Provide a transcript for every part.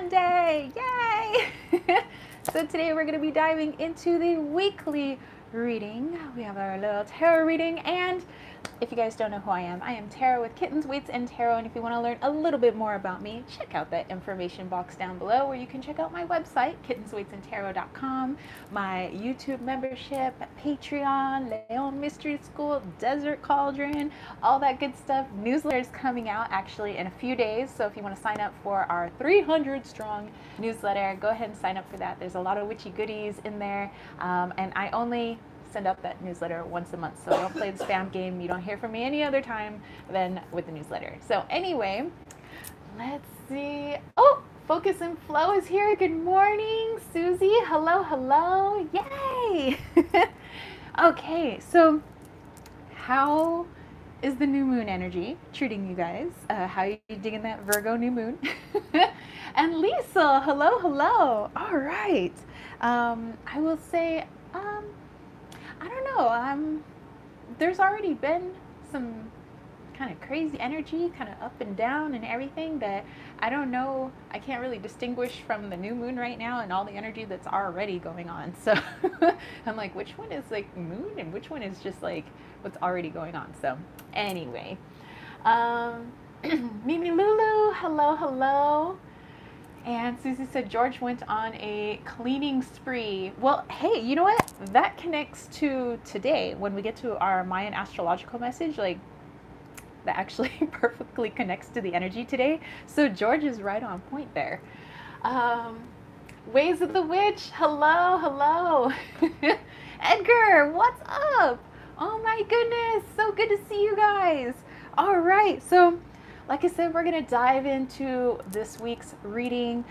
Monday! Yay! So today we're going to be diving into the weekly reading. We have our little tarot reading, and if you guys don't know who I am Tarot with Kittens, Weights, and Tarot. And if you want to learn a little bit more about me, check out that information box down below where you can check out my website, kittensweightsandtarot.com, my YouTube membership, Patreon, Leon Mystery School, Desert Cauldron, all that good stuff. Newsletters coming out actually in a few days. So if you want to sign up for our 300 strong newsletter, go ahead and sign up for that. There's a lot of witchy goodies in there. And I only send out that newsletter once a month, so don't play the spam game. You don't hear from me any other time than with the newsletter. So anyway, let's see. Oh, Focus and Flow is here. Good morning, Susie. Hello, hello. Yay. Okay, so how is the new moon energy treating you guys? How are you digging that Virgo new moon? And Lisa, hello, hello. All right. I will say, I don't know. There's already been some kind of crazy energy, kind of up and down and everything that I don't know. I can't really distinguish from the new moon right now and all the energy that's already going on. So I'm like, which one is like moon and which one is just like what's already going on? So anyway, Mimi Lulu, hello, hello. And Susie said George went on a cleaning spree. Well, hey, you know what? That connects to today when we get to our Mayan astrological message. Like, that actually perfectly connects to the energy today. So George is right on point there. Ways of the Witch, hello, hello. Edgar, what's up? Oh my goodness, so good to see you guys. All right, so like I said, we're going to dive into this week's reading.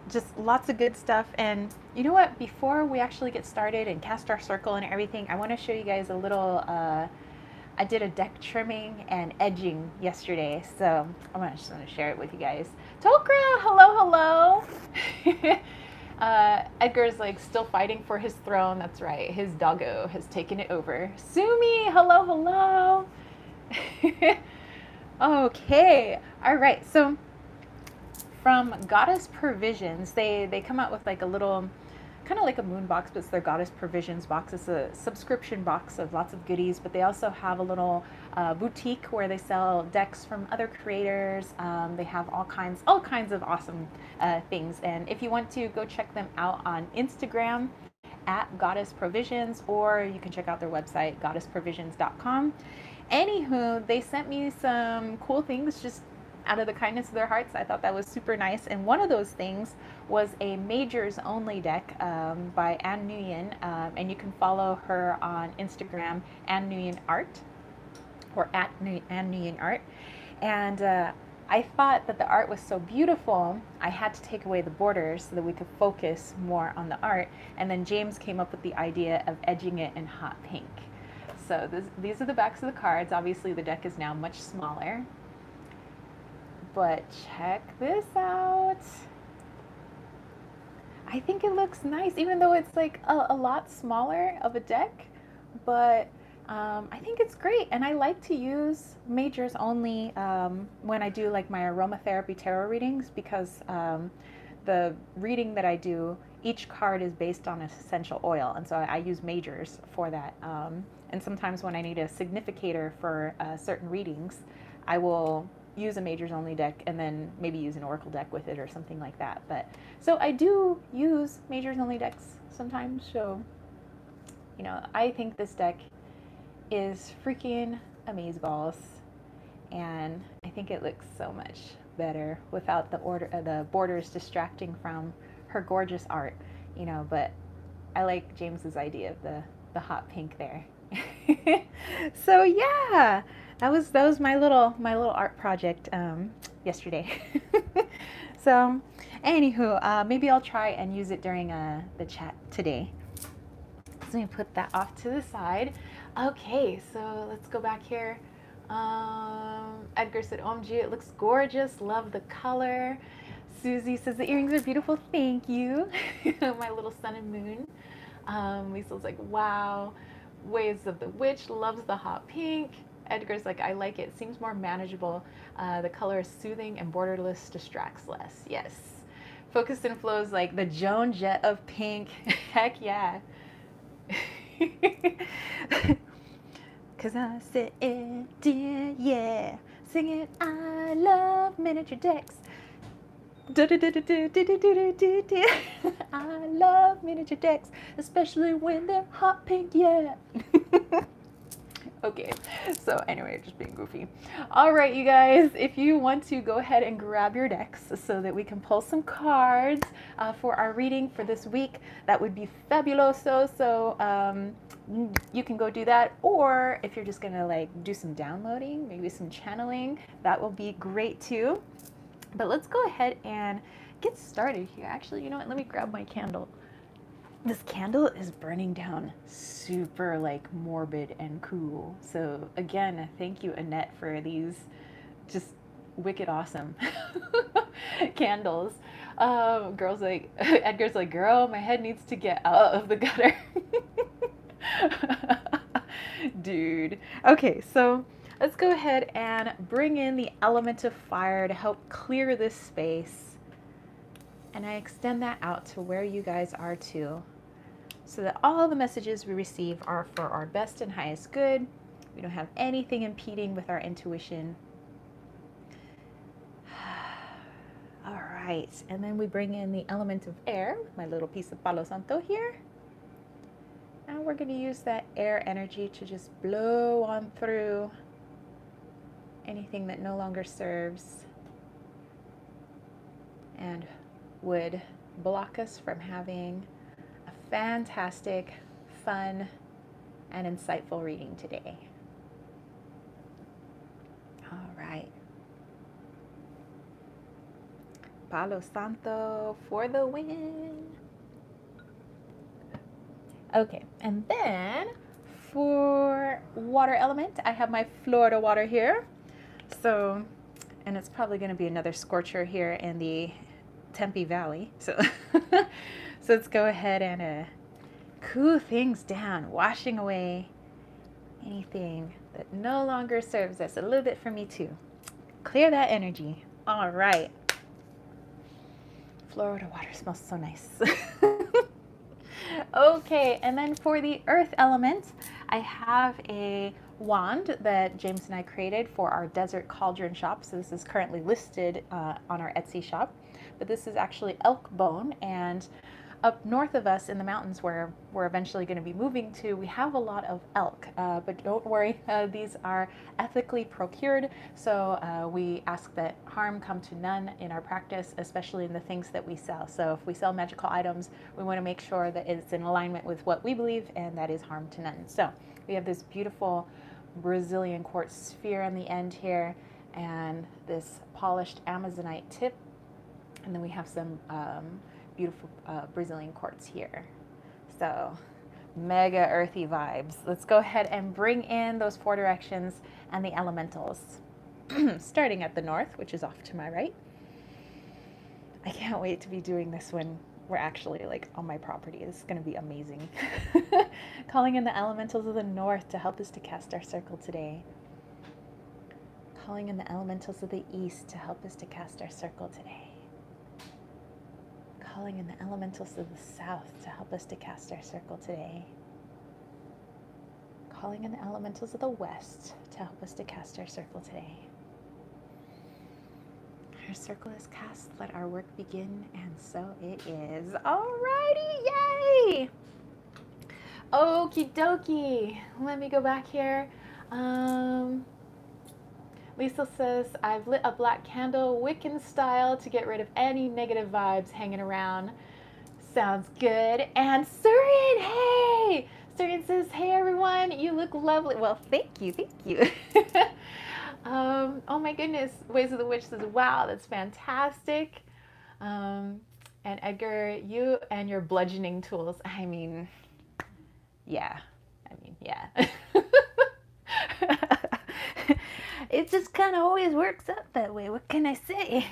Just lots of good stuff. And you know what? Before we actually get started and cast our circle and everything, I want to show you guys a little. I did a deck trimming and edging yesterday, so I'm just going to share it with you guys. Tokra, hello, hello. Edgar's like still fighting for his throne. That's right. His doggo has taken it over. Sumi, hello, hello. Okay, all right, so from Goddess Provisions, they come out with like a little, kind of like a moon box, but it's their Goddess Provisions box. It's a subscription box of lots of goodies, but they also have a little boutique where they sell decks from other creators. They have all kinds of awesome things, and if you want to go check them out on Instagram at Goddess Provisions, or you can check out their website, goddessprovisions.com. Anywho, they sent me some cool things just out of the kindness of their hearts. I thought that was super nice. And one of those things was a majors only deck by Anne Nguyen. And you can follow her on Instagram, Anne Nguyen Art, or at Anne Nguyen Art. And I thought that the art was so beautiful, I had to take away the borders so that we could focus more on the art. And then James came up with the idea of edging it in hot pink. So these are the backs of the cards. Obviously, the deck is now much smaller. But check this out. I think it looks nice, even though it's like a lot smaller of a deck. But I think it's great. And I like to use majors only when I do like my aromatherapy tarot readings, because the reading that I do, each card is based on an essential oil. And so I use majors for that. And sometimes when I need a significator for certain readings, I will use a majors only deck and then maybe use an oracle deck with it or something like that. But so I do use majors only decks sometimes. So, you know, I think this deck is freaking amazeballs, and I think it looks so much better without the borders distracting from her gorgeous art, you know. But I like James's idea of the hot pink there. So yeah, that was my little art project yesterday. So anywho, maybe I'll try and use it during the chat today. So let me put that off to the side. Okay, so let's go back here. Edgar said, OMG, it looks gorgeous. Love the color. Susie says the earrings are beautiful. Thank you. My little sun and moon. Lisa's like, wow. Ways of the Witch loves the hot pink. Edgar's like, I like it. Seems more manageable. The color is soothing and borderless, distracts less. Yes. Focus and flows like the Joan Jett of pink. Heck yeah. Cause I said, dear, yeah. Singing, I love miniature decks. I love miniature decks, especially when they're hot pink, yeah. Okay, so anyway, just being goofy. All right, you guys, if you want to go ahead and grab your decks so that we can pull some cards for our reading for this week, that would be fabuloso. So you can go do that, or if you're just gonna like do some downloading, maybe some channeling, that will be great too. But let's go ahead and get started here. Actually, you know what? Let me grab my candle. This candle is burning down super like morbid and cool. So again, thank you, Annette, for these just wicked awesome candles. Girl's like, Edgar's like, girl, my head needs to get out of the gutter. Dude. Okay, so let's go ahead and bring in the element of fire to help clear this space. And I extend that out to where you guys are too, so that all the messages we receive are for our best and highest good. We don't have anything impeding with our intuition. All right, and then we bring in the element of air with my little piece of Palo Santo here. Now we're going to use that air energy to just blow on through anything that no longer serves and would block us from having a fantastic, fun, and insightful reading today. All right. Palo Santo for the win. Okay, and then for water element, I have my Florida water here. So, and it's probably going to be another scorcher here in the Tempe Valley. So, so let's go ahead and cool things down, washing away anything that no longer serves us. A little bit for me too. Clear that energy. All right. Florida water smells so nice. Okay, and then for the earth element, I have a wand that James and I created for our desert cauldron shop. So this is currently listed on our Etsy shop, but this is actually elk bone. And up north of us in the mountains where we're eventually going to be moving to, we have a lot of elk, but don't worry, these are ethically procured. So we ask that harm come to none in our practice, especially in the things that we sell. So if we sell magical items, we want to make sure that it's in alignment with what we believe, and that is harm to none. So we have this beautiful Brazilian quartz sphere on the end here, and this polished Amazonite tip, and then we have some beautiful Brazilian quartz here. So mega earthy vibes. Let's go ahead and bring in those four directions and the elementals. Starting at the north, which is off to my right. I can't wait to be doing this when we're actually like on my property. It's going to be amazing. Calling in the elementals of the north to help us to cast our circle today. Calling in the elementals of the east to help us to cast our circle today. Calling in the elementals of the south to help us to cast our circle today. Calling in the elementals of the west to help us to cast our circle today. Our circle is cast, let our work begin, and so it is. Alrighty, yay! Okie dokie, let me go back here. Lisa says, I've lit a black candle, Wiccan style, to get rid of any negative vibes hanging around. Sounds good. And Surian, hey! Surian says, hey everyone, you look lovely. Well, thank you, thank you. Oh my goodness, Ways of the Witch says, wow, that's fantastic. And Edgar, you and your bludgeoning tools, I mean, yeah. It just kind of always works out that way. What can I say?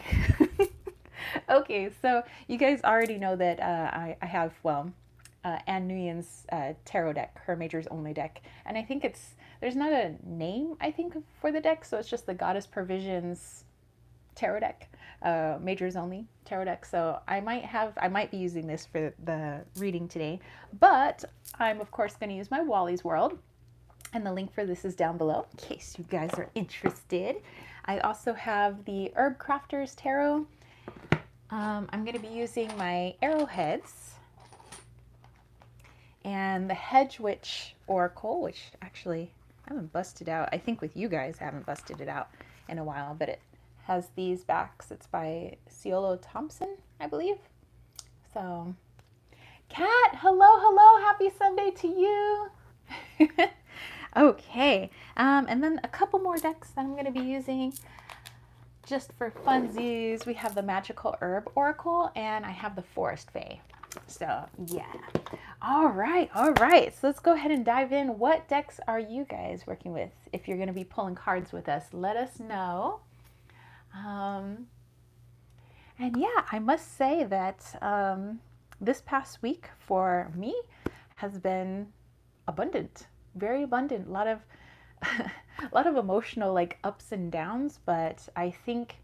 Okay, so you guys already know that I have, Anne Nguyen's tarot deck, her Majors Only deck. And I think it's there's not a name, I think, for the deck, so it's just the Goddess Provisions tarot deck, majors only tarot deck. So I might be using this for the reading today, but I'm of course going to use my Wally's World, and the link for this is down below in case you guys are interested. I also have the Herb Crafters Tarot. I'm going to be using my arrowheads and the Hedge Witch Oracle, which actually I haven't busted out. I think with you guys I haven't busted it out in a while, but it has these backs. It's by Ciolo Thompson, I believe. So, Kat, hello, happy Sunday to you. Okay, and then a couple more decks that I'm going to be using just for funsies. We have the Magical Herb Oracle, and I have the Forest Fae. So, yeah. All right. So let's go ahead and dive in. What decks are you guys working with? If you're going to be pulling cards with us, let us know. And yeah, I must say that this past week for me has been abundant, very abundant. A lot of a lot of emotional like ups and downs, but I think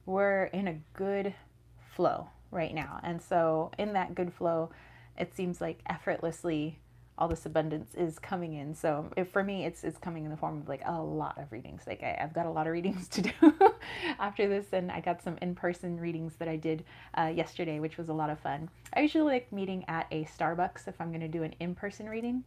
we're in a good flow right now. And so in that good flow, it seems like effortlessly all this abundance is coming in. So for me, it's coming in the form of like a lot of readings. Like I've got a lot of readings to do after this, and I got some in-person readings that I did yesterday, which was a lot of fun. I usually like meeting at a Starbucks if I'm going to do an in-person reading.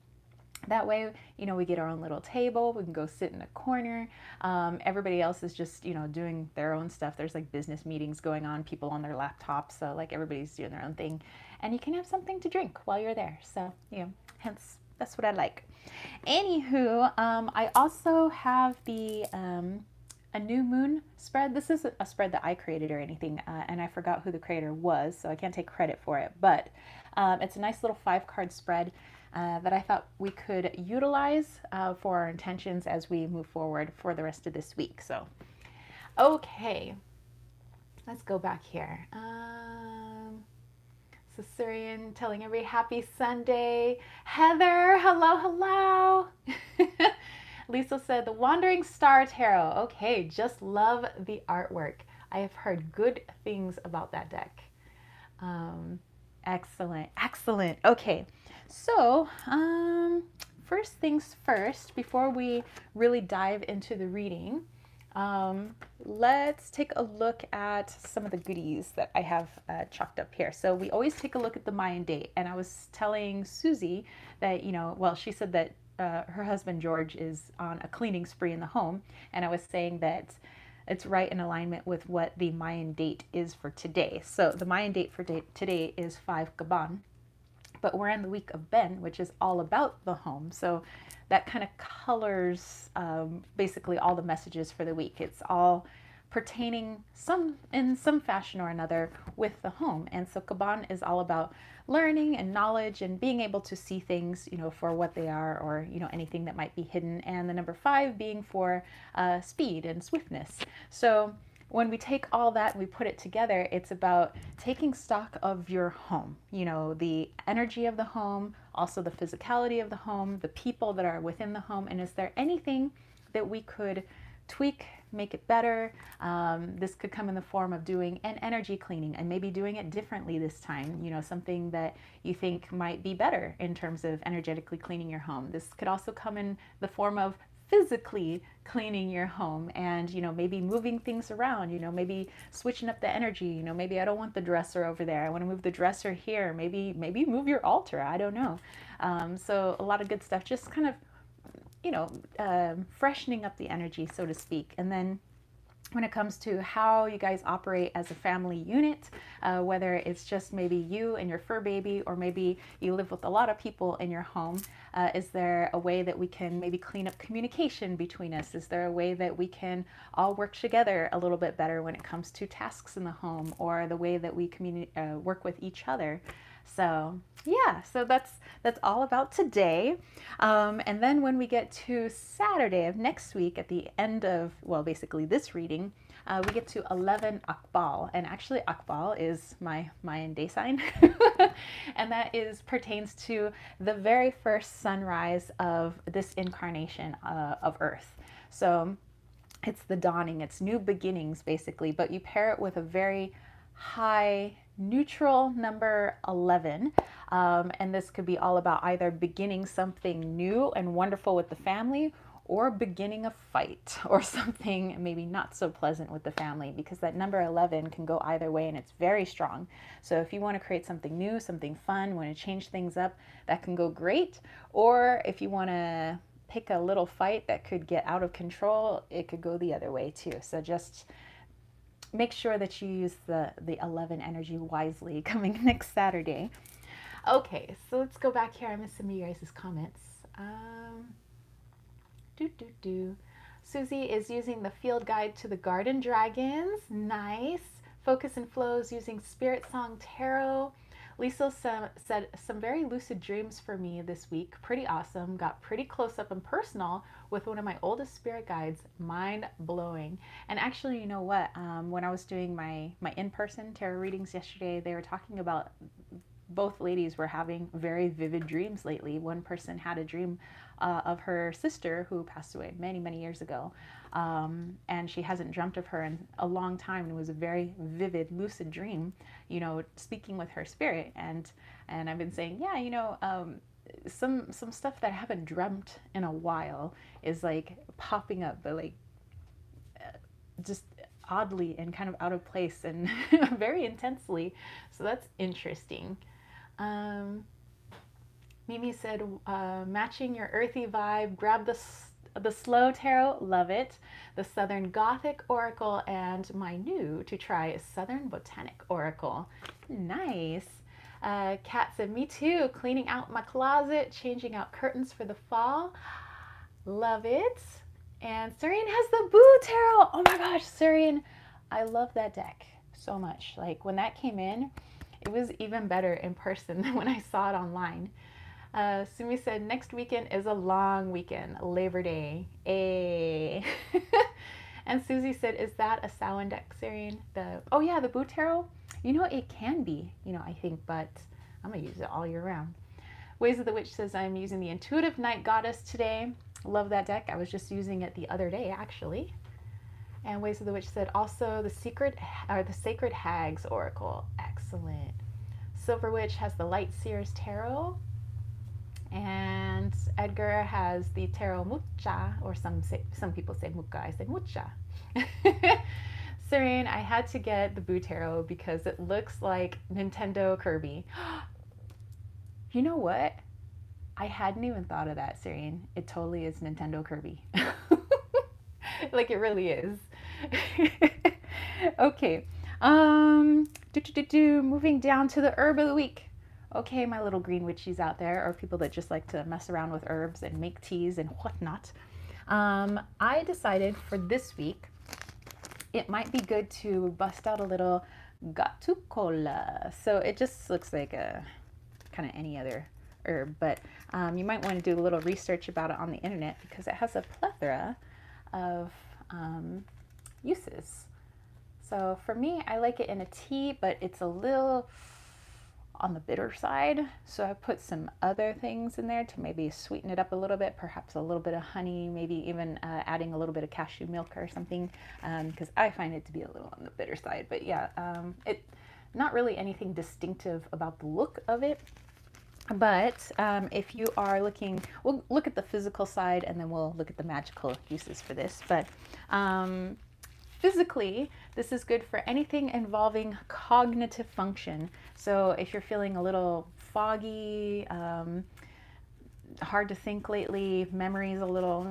That way, you know, we get our own little table, we can go sit in a corner. Everybody else is just, you know, doing their own stuff. There's like business meetings going on, people on their laptops, so like everybody's doing their own thing. And you can have something to drink while you're there. So, you know, hence, that's what I like. Anywho, I also have the a new moon spread. This is a spread that I created or anything, and I forgot who the creator was, so I can't take credit for it. But it's a nice little 5-card spread that I thought we could utilize for our intentions as we move forward for the rest of this week. So, okay, let's go back here. Caesarian telling everybody happy Sunday. Heather, hello. Lisa said the Wandering Star Tarot. Okay, just love the artwork. I have heard good things about that deck. Excellent. Okay, so first things first, before we really dive into the reading, let's take a look at some of the goodies that I have chalked up here. So we always take a look at the Mayan date, and I was telling Susie that, you know, well, she said that her husband George is on a cleaning spree in the home, and I was saying that it's right in alignment with what the Mayan date is for today. So the Mayan date for today is 5 Gaban, but we're in the week of Ben, which is all about the home. So that kind of colors basically all the messages for the week. It's all pertaining in some fashion or another with the home. And so Gaban is all about learning and knowledge and being able to see things, you know, for what they are, or, you know, anything that might be hidden. And the number 5 being for speed and swiftness. So when we take all that and we put it together, it's about taking stock of your home, you know, the energy of the home, also the physicality of the home, the people that are within the home, and is there anything that we could tweak, make it better? This could come in the form of doing an energy cleaning and maybe doing it differently this time, you know, something that you think might be better in terms of energetically cleaning your home. This could also come in the form of physically cleaning your home and, you know, maybe moving things around, you know, maybe switching up the energy, you know, maybe I don't want the dresser over there, I want to move the dresser here, maybe move your altar, I don't know. So a lot of good stuff, just kind of, you know, freshening up the energy, so to speak. And then when it comes to how you guys operate as a family unit, whether it's just maybe you and your fur baby, or maybe you live with a lot of people in your home, is there a way that we can maybe clean up communication between us? Is there a way that we can all work together a little bit better when it comes to tasks in the home, or the way that we work with each other? So yeah, so that's all about today. And then when we get to Saturday of next week, at the end of, well, basically this reading, we get to 11 Akbal. And actually Akbal is my Mayan day sign. And that pertains to the very first sunrise of this incarnation of Earth. So it's the dawning, it's new beginnings basically, but you pair it with a very high neutral number 11. And this could be all about either beginning something new and wonderful with the family, or beginning a fight or something maybe not so pleasant with the family, because that number 11 can go either way and it's very strong. So if you want to create something new, something fun, want to change things up, that can go great. Or if you want to pick a little fight that could get out of control, it could go the other way too. So just make sure that you use the 11 energy wisely coming next Saturday. Okay, so let's go back here. I missed some of you guys' comments. Susie is using the field guide to the garden dragons. Nice. Focus and flows using Spirit Song Tarot. Lisa said some very lucid dreams for me this week. Pretty awesome. Got pretty close up and personal with one of my oldest spirit guides. Mind blowing. And actually, you know what? When I was doing my in-person tarot readings yesterday, they were talking about both ladies were having very vivid dreams lately. One person had a dream of her sister who passed away many, many years ago. And she hasn't dreamt of her in a long time. And it was a very vivid, lucid dream, you know, speaking with her spirit. And I've been saying, yeah, you know, some stuff that I haven't dreamt in a while is like popping up, but like just oddly and kind of out of place and very intensely. So that's interesting. Mimi said, matching your earthy vibe, grab the slow tarot, love it. The Southern Gothic Oracle, and my new to try is Southern Botanic Oracle. Nice. Kat said, me too, cleaning out my closet, changing out curtains for the fall. Love it. And Surian has the Boo Tarot. Oh my gosh, Surian, I love that deck so much. Like when that came in, it was even better in person than when I saw it online. Sumi said, next weekend is a long weekend, Labor Day. And Susie said, is that a Samhain deck, Sirian? Oh yeah, the Boo Tarot? You know, it can be, you know, I think, but I'm going to use it all year round. Ways of the Witch says, I'm using the Intuitive Night Goddess today. Love that deck. I was just using it the other day, actually. And Ways of the Witch said, also the Sacred Hags Oracle. Excellent. Silver Witch has the Light Seers Tarot. And Edgar has the Tarot Mucha, or some people say Mucha, I say Mucha. Serene, I had to get the Boo Tarot because it looks like Nintendo Kirby. You know what? I hadn't even thought of that, Serene. It totally is Nintendo Kirby. Like it really is. Okay. Moving down to the herb of the week. Okay, my little green witchies out there, or people that just like to mess around with herbs and make teas and whatnot. I decided for this week, it might be good to bust out a little Gatu Cola. So it just looks like a kind of any other herb, but you might want to do a little research about it on the internet because it has a plethora of uses. So for me, I like it in a tea, but it's a little on the bitter side. So I put some other things in there to maybe sweeten it up a little bit, perhaps a little bit of honey, maybe even adding a little bit of cashew milk or something, because I find it to be a little on the bitter side. But yeah, it not really anything distinctive about the look of it. But if you are looking, we'll look at the physical side and then we'll look at the magical uses for this. But physically, this is good for anything involving cognitive function. So if you're feeling a little foggy, hard to think lately, memory's a little,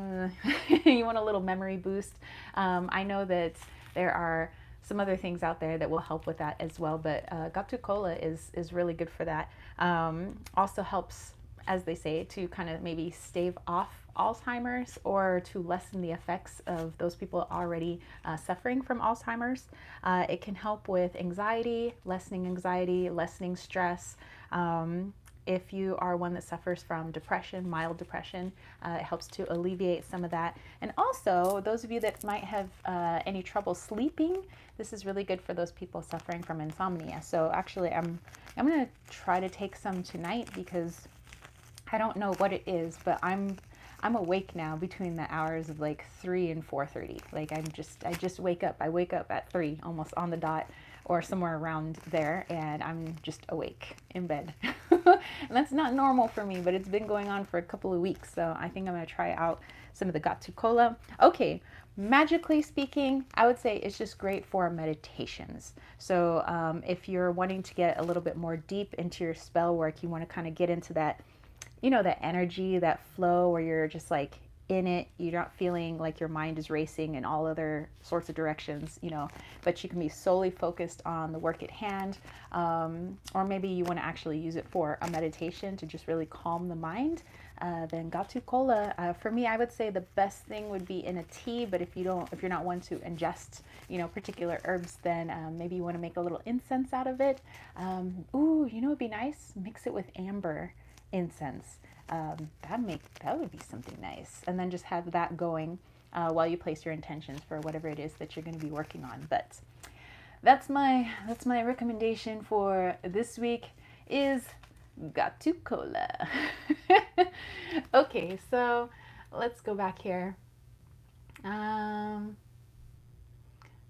you want a little memory boost. I know that there are some other things out there that will help with that as well, but Gatu Cola is really good for that. Also helps, as they say, to kind of maybe stave off Alzheimer's or to lessen the effects of those people already suffering from Alzheimer's. It can help with anxiety, lessening stress, if you are one that suffers from depression, mild depression. It helps to alleviate some of that. And also, those of you that might have any trouble sleeping, this is really good for those people suffering from insomnia. So actually, I'm going to try to take some tonight because I don't know what it is, but I'm awake now between the hours of like 3 and 4:30. Like I just wake up. I wake up at 3, almost on the dot, or somewhere around there, and I'm just awake in bed. And that's not normal for me, but it's been going on for a couple of weeks. So I think I'm going to try out some of the Gatsu Cola. Okay, magically speaking, I would say it's just great for meditations. So if you're wanting to get a little bit more deep into your spell work, you want to kind of get into that, you know, that energy, that flow where you're just like in it, you're not feeling like your mind is racing in all other sorts of directions, you know, but you can be solely focused on the work at hand. Or maybe you want to actually use it for a meditation to just really calm the mind. Then Gatsu Cola, for me, I would say the best thing would be in a tea, but if you're not one to ingest, you know, particular herbs, then maybe you want to make a little incense out of it. Ooh, you know, it'd be nice, mix it with amber incense. That would be something nice, and then just have that going while you place your intentions for whatever it is that you're going to be working on. But that's my recommendation for this week is Gatsu Cola. Okay, so let's go back here.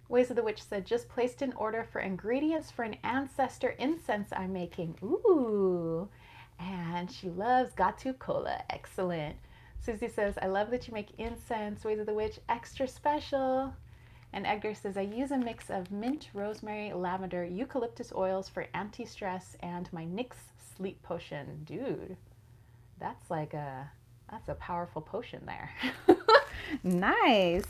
Ways of the Witch said, just placed an order for ingredients for an ancestor incense I'm making. Ooh. And she loves Gatsu Cola. Excellent. Susie says, I love that you make incense. Ways of the Witch, extra special. And Edgar says, I use a mix of mint, rosemary, lavender, eucalyptus oils for anti-stress and my Nyx sleep potion. Dude, that's a powerful potion there. Nice.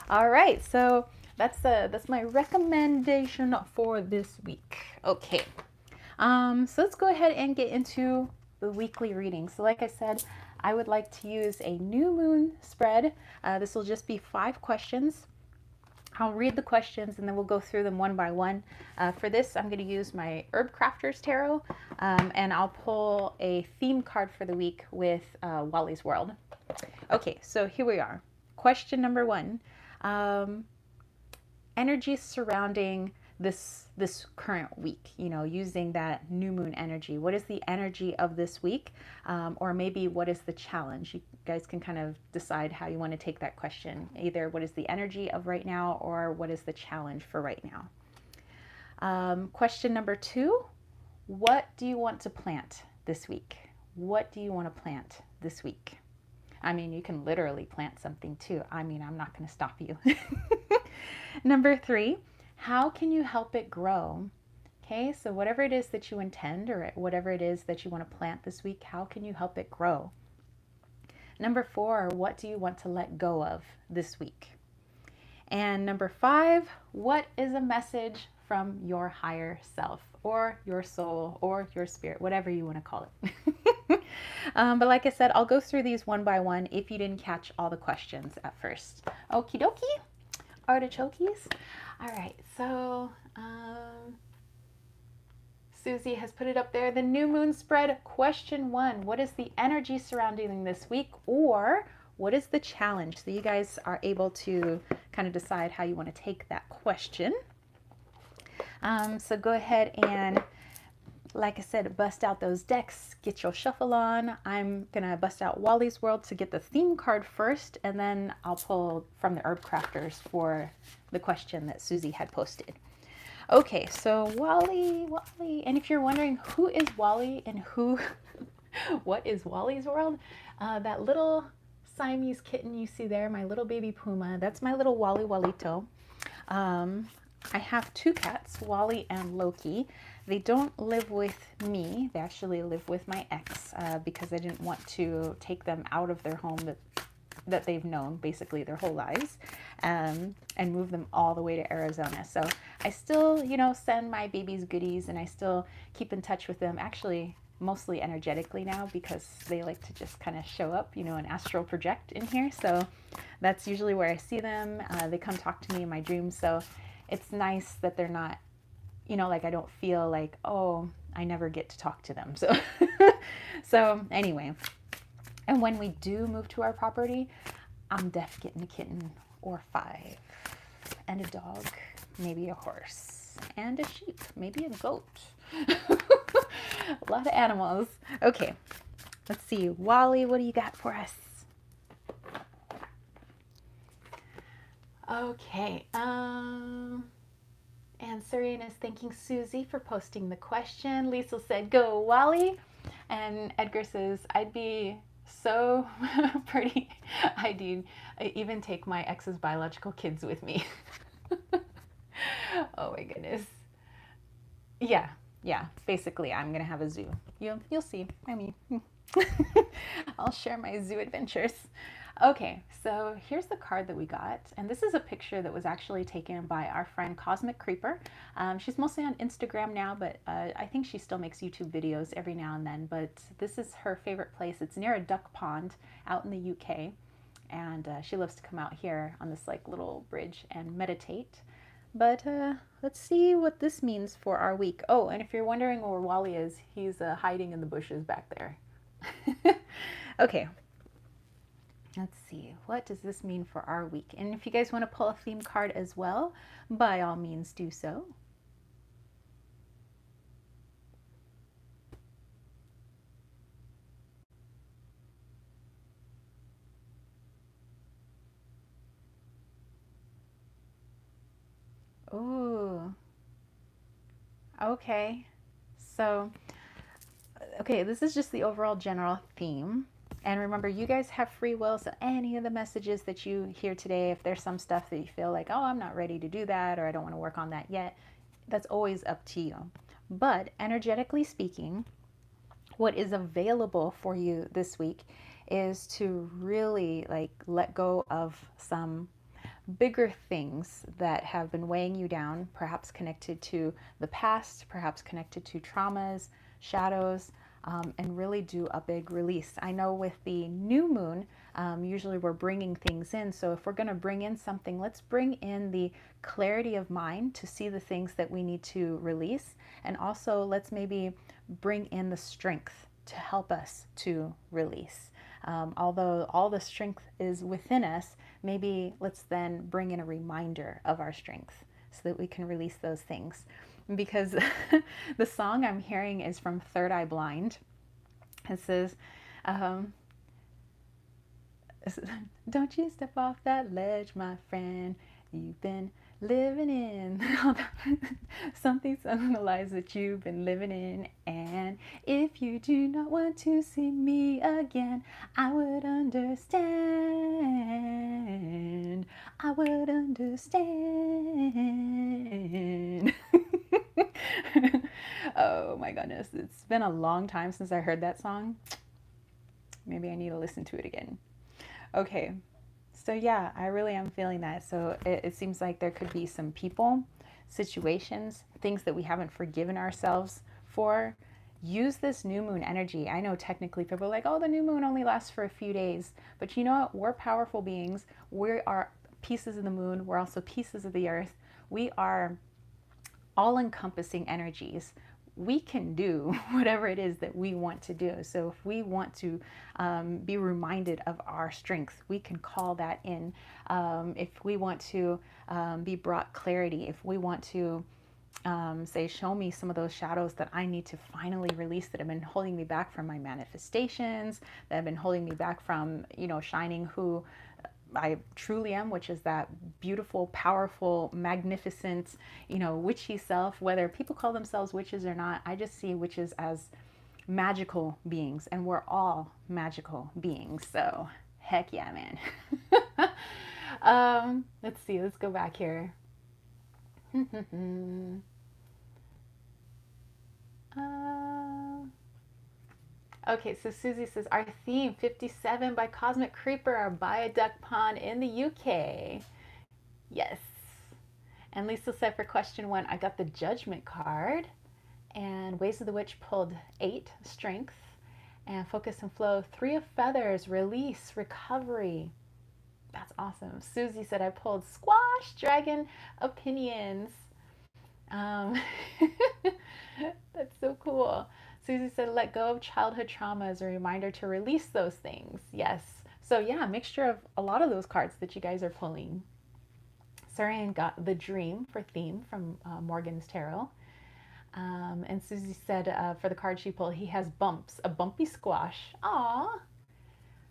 All right, so that's my recommendation for this week. Okay. So let's go ahead and get into the weekly reading. So like I said, I would like to use a new moon spread. This will just be 5 questions. I'll read the questions and then we'll go through them one by one. For this, I'm going to use my Herb Crafters Tarot, and I'll pull a theme card for the week with Wally's World. Okay, so here we are. Question number 1. Energy surrounding this current week, you know, using that new moon energy. What is the energy of this week? Or maybe what is the challenge? You guys can kind of decide how you want to take that question. Either what is the energy of right now or what is the challenge for right now? Question number 2, what do you want to plant this week? What do you want to plant this week? I mean, you can literally plant something too. I mean, I'm not going to stop you. Number 3, how can you help it grow? Okay, so whatever it is that you intend or whatever it is that you want to plant this week, how can you help it grow? Number 4, what do you want to let go of this week? And number 5, what is a message from your higher self or your soul or your spirit, whatever you want to call it? But like I said, I'll go through these one by one if you didn't catch all the questions at first. Okie dokie, artichokes. All right, so Susie has put it up there. The new moon spread, question 1. What is the energy surrounding this week, or what is the challenge? So you guys are able to kind of decide how you want to take that question. So go ahead and, like I said, bust out those decks, get your shuffle on. I'm going to bust out Wally's World to get the theme card first, and then I'll pull from the Herb Crafters for the question that Susie had posted. Okay, so Wally, and if you're wondering who is Wally and what is Wally's World, that little Siamese kitten you see there, my little baby Puma, that's my little Wally Wallito. I have 2 cats, Wally and Loki. They don't live with me. They actually live with my ex because I didn't want to take them out of their home that they've known basically their whole lives, and move them all the way to Arizona. So I still, you know, send my babies goodies, and I still keep in touch with them, actually mostly energetically now, because they like to just kind of show up, you know, and astral project in here. So that's usually where I see them. They come talk to me in my dreams. So it's nice that they're not, you know, like I don't feel like, oh, I never get to talk to them. So, so anyway, and when we do move to our property, I'm def getting a kitten or 5 and a dog, maybe a horse and a sheep, maybe a goat. A lot of animals. Okay, let's see. Wally, what do you got for us? Okay, and Serene is thanking Susie for posting the question. Lisa said, go Wally. And Edgar says, I'd be so pretty. I'd even take my ex's biological kids with me. Oh my goodness. Yeah, yeah. Basically, I'm gonna have a zoo. You'll see. I mean, I'll share my zoo adventures. Okay, so here's the card that we got, and this is a picture that was actually taken by our friend Cosmic Creeper. She's mostly on Instagram now, but I think she still makes YouTube videos every now and then, but this is her favorite place. It's near a duck pond out in the UK, and she loves to come out here on this like little bridge and meditate. But let's see what this means for our week. Oh, and if you're wondering where Wally is, he's hiding in the bushes back there. Okay. Let's see, what does this mean for our week? And if you guys want to pull a theme card as well, by all means do so. Ooh, okay. So, okay, this is just the overall general theme. And remember, you guys have free will, so any of the messages that you hear today, if there's some stuff that you feel like, oh, I'm not ready to do that, or I don't want to work on that yet, that's always up to you. But energetically speaking, what is available for you this week is to really like let go of some bigger things that have been weighing you down, perhaps connected to the past, perhaps connected to traumas, shadows, and really do a big release. I know with the new moon, usually we're bringing things in. So if we're going to bring in something, let's bring in the clarity of mind to see the things that we need to release. And also let's maybe bring in the strength to help us to release. Although all the strength is within us, maybe let's then bring in a reminder of our strength so that we can release those things. Because the song I'm hearing is from Third Eye Blind. It says, don't you step off that ledge, my friend. You've been living in something on the lies that you've been living in. And if you do not want to see me again, I would understand. I would understand. Oh my goodness. It's been a long time since I heard that song. Maybe I need to listen to it again. Okay. So yeah, I really am feeling that. So it seems like there could be some people, situations, things that we haven't forgiven ourselves for. Use this new moon energy. I know technically people are like, oh, the new moon only lasts for a few days. But you know what? We're powerful beings. We are pieces of the moon. We're also pieces of the earth. We are all-encompassing energies. We can do whatever it is that we want to do. So if we want to be reminded of our strength, we can call that in. If we want to be brought clarity, if we want to say, show me some of those shadows that I need to finally release that have been holding me back from my manifestations, that have been holding me back from, shining who I truly am, which is that beautiful, powerful, magnificent, witchy self. Whether people call themselves witches or not, I just see witches as magical beings, and we're all magical beings. So heck yeah, man. Let's see, let's go back here. Okay, so Susie says, our theme, 57 by Cosmic Creeper, or by a duck pond in the UK. Yes. And Lisa said for question 1, I got the Judgment card. And Ways of the Witch pulled 8, Strength. And Focus and Flow, 3 of Feathers, Release, Recovery. That's awesome. Susie said I pulled Squash, Dragon, Opinions. That's so cool. Susie said, let go of childhood trauma as a reminder to release those things. Yes. So, yeah, a mixture of a lot of those cards that you guys are pulling. Sarian got the dream for theme from Morgan's Tarot. And Susie said for the card she pulled, he has bumps, a bumpy squash. Aw.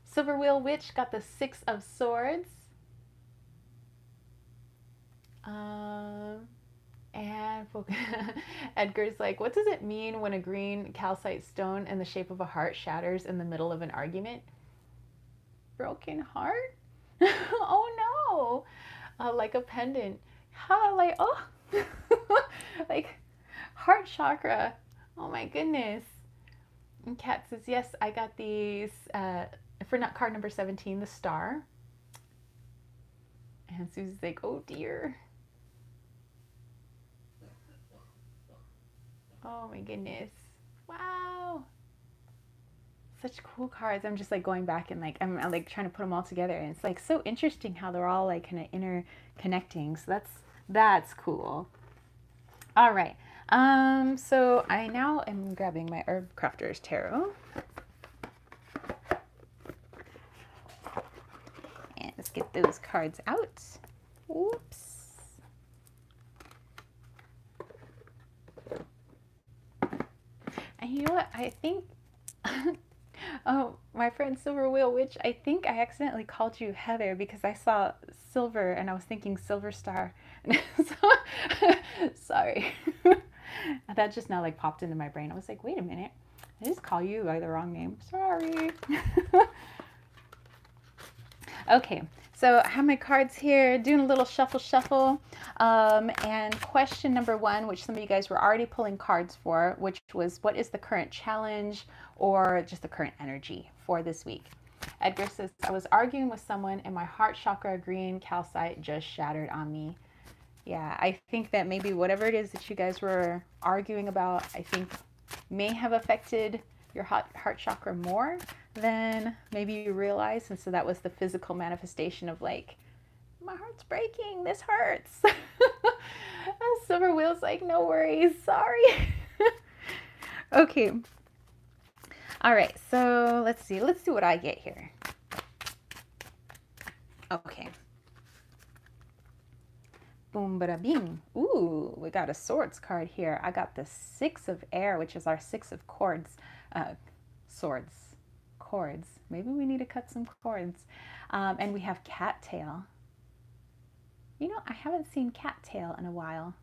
Silver Wheel Witch got the Six of Swords. And Edgar's like, what does it mean when a green calcite stone in the shape of a heart shatters in the middle of an argument? Broken heart? Oh no! Like a pendant. How, like, oh, like heart chakra. Oh my goodness. And Kat says, yes, I got these for card number 17, the star. And Susie's like, oh dear. Oh my goodness. Wow. Such cool cards. I'm just like going back and like I'm like trying to put them all together, and it's like so interesting how they're all like kind of interconnecting. So that's cool. All right. So I now am grabbing my Herb Crafter's Tarot. And let's get those cards out. Oops. And you know what? I think oh, my friend Silver Wheel Witch, I think I accidentally called you Heather because I saw silver and I was thinking Silver Star. So, sorry. That just now like popped into my brain. I was like, wait a minute. I just call you by the wrong name. Sorry. Okay, so I have my cards here, doing a little shuffle. And question number 1, which some of you guys were already pulling cards for, which was, what is the current challenge or just the current energy for this week? Edgar says, I was arguing with someone and my heart chakra green calcite just shattered on me. Yeah, I think that maybe whatever it is that you guys were arguing about, I think may have affected your heart chakra more than maybe you realize. And so that was the physical manifestation of like, my heart's breaking, this hurts. Silver Wheel's like, no worries, sorry. Okay. All right, so let's see what I get here. Okay. Boom, bada bing. Ooh, we got a swords card here. I got the 6 of air, which is our 6 of cords. Cords. Maybe we need to cut some cords. And we have cattail. You know, I haven't seen cattail in a while.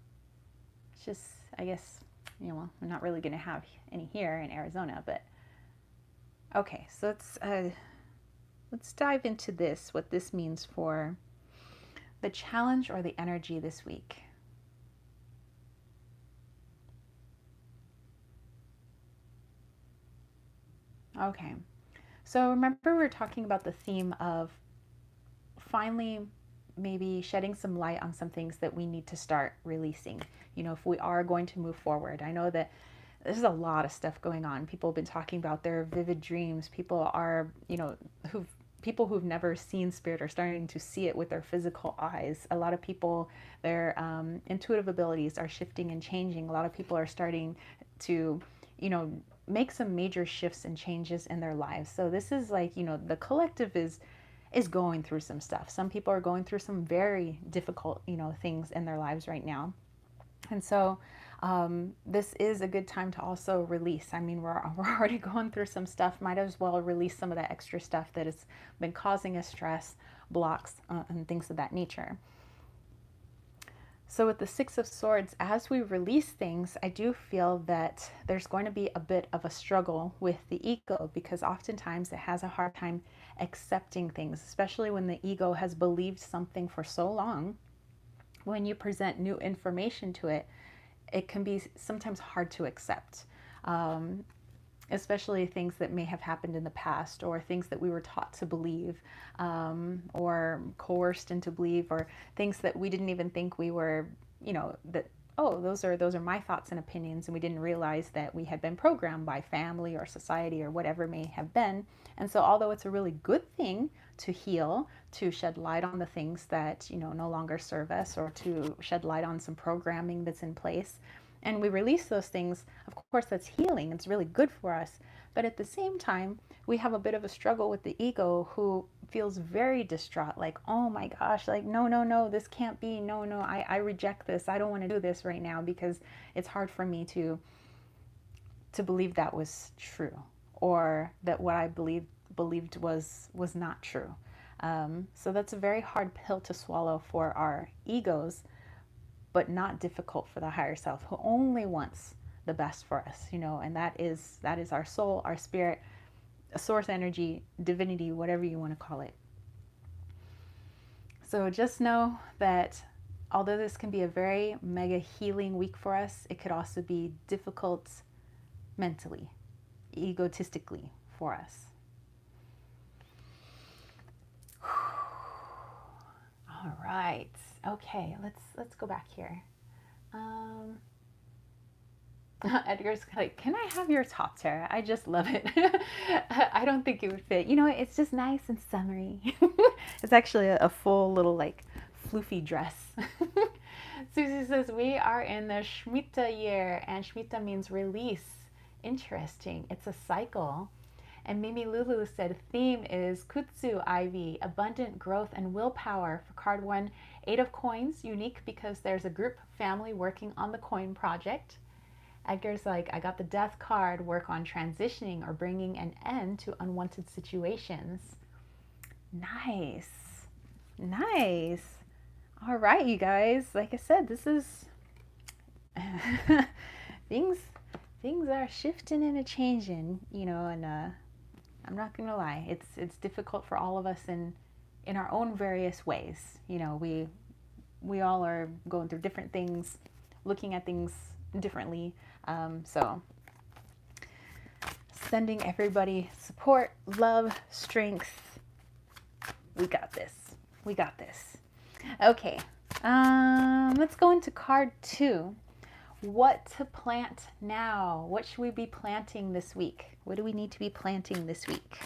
It's just, I guess, you know, well, we're not really going to have any here in Arizona, but okay. So let's dive into this, what this means for the challenge or the energy this week. Okay, so remember we were talking about the theme of finally maybe shedding some light on some things that we need to start releasing, you know, if we are going to move forward. I know that there's a lot of stuff going on. People have been talking about their vivid dreams. People are, you know, people who've never seen spirit are starting to see it with their physical eyes. A lot of people, their intuitive abilities are shifting and changing. A lot of people are starting to, you know, make some major shifts and changes in their lives. So this is like, you know, the collective is going through some stuff. Some people are going through some very difficult, you know, things in their lives right now. And so this is a good time to also release. I mean, we're already going through some stuff. Might as well release some of that extra stuff that has been causing us stress, blocks, and things of that nature. So with the 6 of Swords, as we release things, I do feel that there's going to be a bit of a struggle with the ego, because oftentimes it has a hard time accepting things, especially when the ego has believed something for so long. When you present new information to it, it can be sometimes hard to accept, especially things that may have happened in the past, or things that we were taught to believe, or coerced into believe, or things that we didn't even think we were, you know, that, oh, those are my thoughts and opinions, and we didn't realize that we had been programmed by family or society or whatever may have been. And so although it's a really good thing to heal, to shed light on the things that, you know, no longer serve us, or to shed light on some programming that's in place, and we release those things, of course, that's healing. It's really good for us. But at the same time, we have a bit of a struggle with the ego who feels very distraught, like, oh my gosh, like, no, no, no, this can't be. No, no, I reject this. I don't want to do this right now because it's hard for me to believe that was true, or that what I believed was not true. So that's a very hard pill to swallow for our egos, but not difficult for the higher self, who only wants the best for us, and that is our soul, our spirit, a source energy, divinity, whatever you want to call it. So just know that although this can be a very mega healing week for us, it could also be difficult mentally, egotistically for us. All right. Okay, let's go back here. Edgar's like, can I have your top, Tara? I just love it. I don't think it would fit. It's just nice and summery. It's actually a full little like floofy dress. Susie says, we are in the Shemitah year, and Shemitah means release. Interesting. It's a cycle. And Mimi Lulu said, theme is Kutsu Ivy, abundant growth and willpower. For card 1, 8 of coins, unique because there's a group family working on the coin project. Edgar's like, I got the death card, work on transitioning or bringing an end to unwanted situations. Nice. Nice. All right, you guys. Like I said, this is things are shifting and a changing, and I'm not gonna lie, it's difficult for all of us in our own various ways. We all are going through different things, looking at things differently. So sending everybody support, love, strength. We got this. We got this. Okay. Let's go into card 2. What to plant now? What should we be planting this week? What do we need to be planting this week?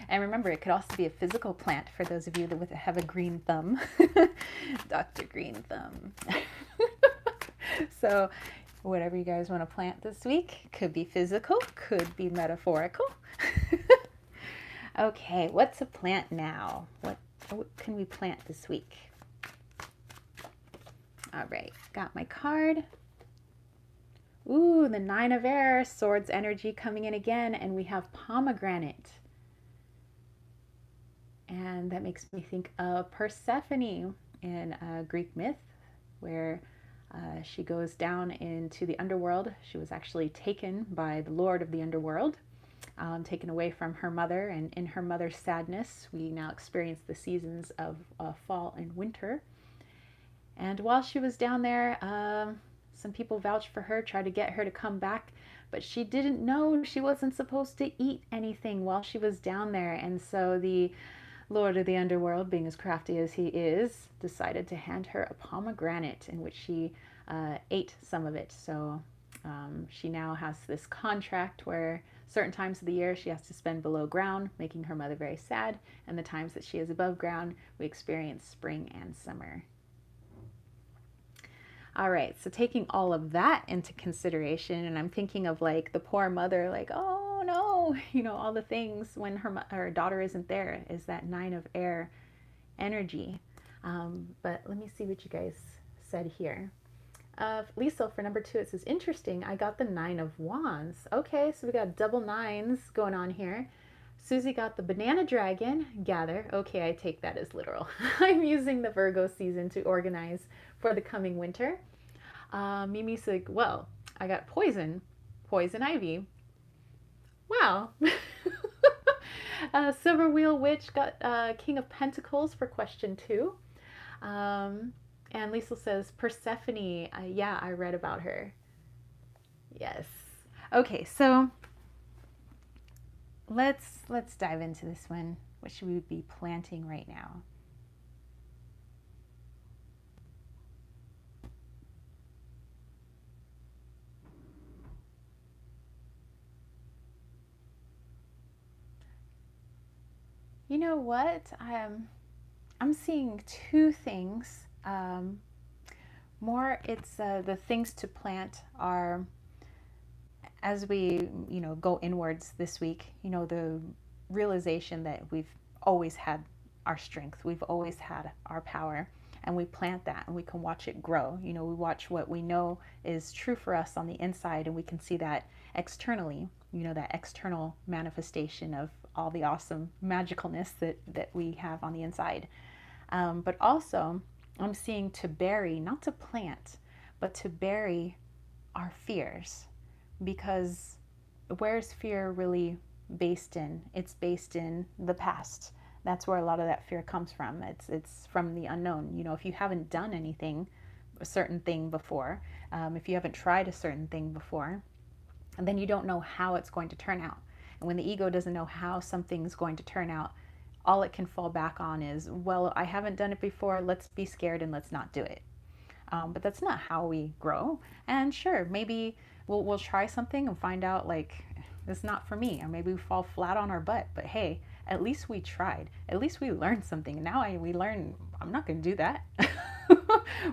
And remember, it could also be a physical plant for those of you that have a green thumb. Dr. Green Thumb. So whatever you guys want to plant this week, could be physical, could be metaphorical. Okay, what to plant now? What can we plant this week? All right, got my card. Ooh, the 9 of air, swords energy coming in again, and we have pomegranate. And that makes me think of Persephone in Greek myth, where she goes down into the underworld. She was actually taken by the lord of the underworld, taken away from her mother, and in her mother's sadness, we now experience the seasons of fall and winter. And while she was down there, some people vouched for her, tried to get her to come back, but she didn't know she wasn't supposed to eat anything while she was down there. And so the Lord of the Underworld, being as crafty as he is, decided to hand her a pomegranate, in which she ate some of it. So she now has this contract where certain times of the year she has to spend below ground, making her mother very sad, and the times that she is above ground, we experience spring and summer. All right, so taking all of that into consideration, and I'm thinking of like the poor mother, like, oh no, all the things when her daughter isn't there, is that 9 of air energy. But let me see what you guys said here. Lisa, for number 2, it says, interesting, I got the 9 of wands. Okay, so we got double 9s going on here. Susie got the banana dragon, gather. Okay, I take that as literal. I'm using the Virgo season to organize for the coming winter. Mimi's like, well, I got poison ivy. Wow. Silver Wheel Witch got King of Pentacles for question 2. And Lisa says, Persephone. Yeah, I read about her. Yes. Okay, so let's dive into this one. What should we be planting right now? You know what? I'm seeing 2 things. More, it's the things to plant are, as we, go inwards this week, the realization that we've always had our strength, we've always had our power, and we plant that and we can watch it grow. We watch what we know is true for us on the inside, and we can see that externally, that external manifestation of all the awesome magicalness that we have on the inside. But also, I'm seeing to bury, not to plant, but to bury our fears. Because where's fear really based in? It's based in the past. That's where a lot of that fear comes from. It's from the unknown. If you haven't done anything, a certain thing before, if you haven't tried a certain thing before, and then you don't know how it's going to turn out. And when the ego doesn't know how something's going to turn out, all it can fall back on is, well, I haven't done it before, let's be scared and let's not do it. But that's not how we grow. And sure, maybe we'll try something and find out like it's not for me, or maybe we fall flat on our butt. But hey, at least we tried. At least we learned something. Now we learn I'm not going to do that.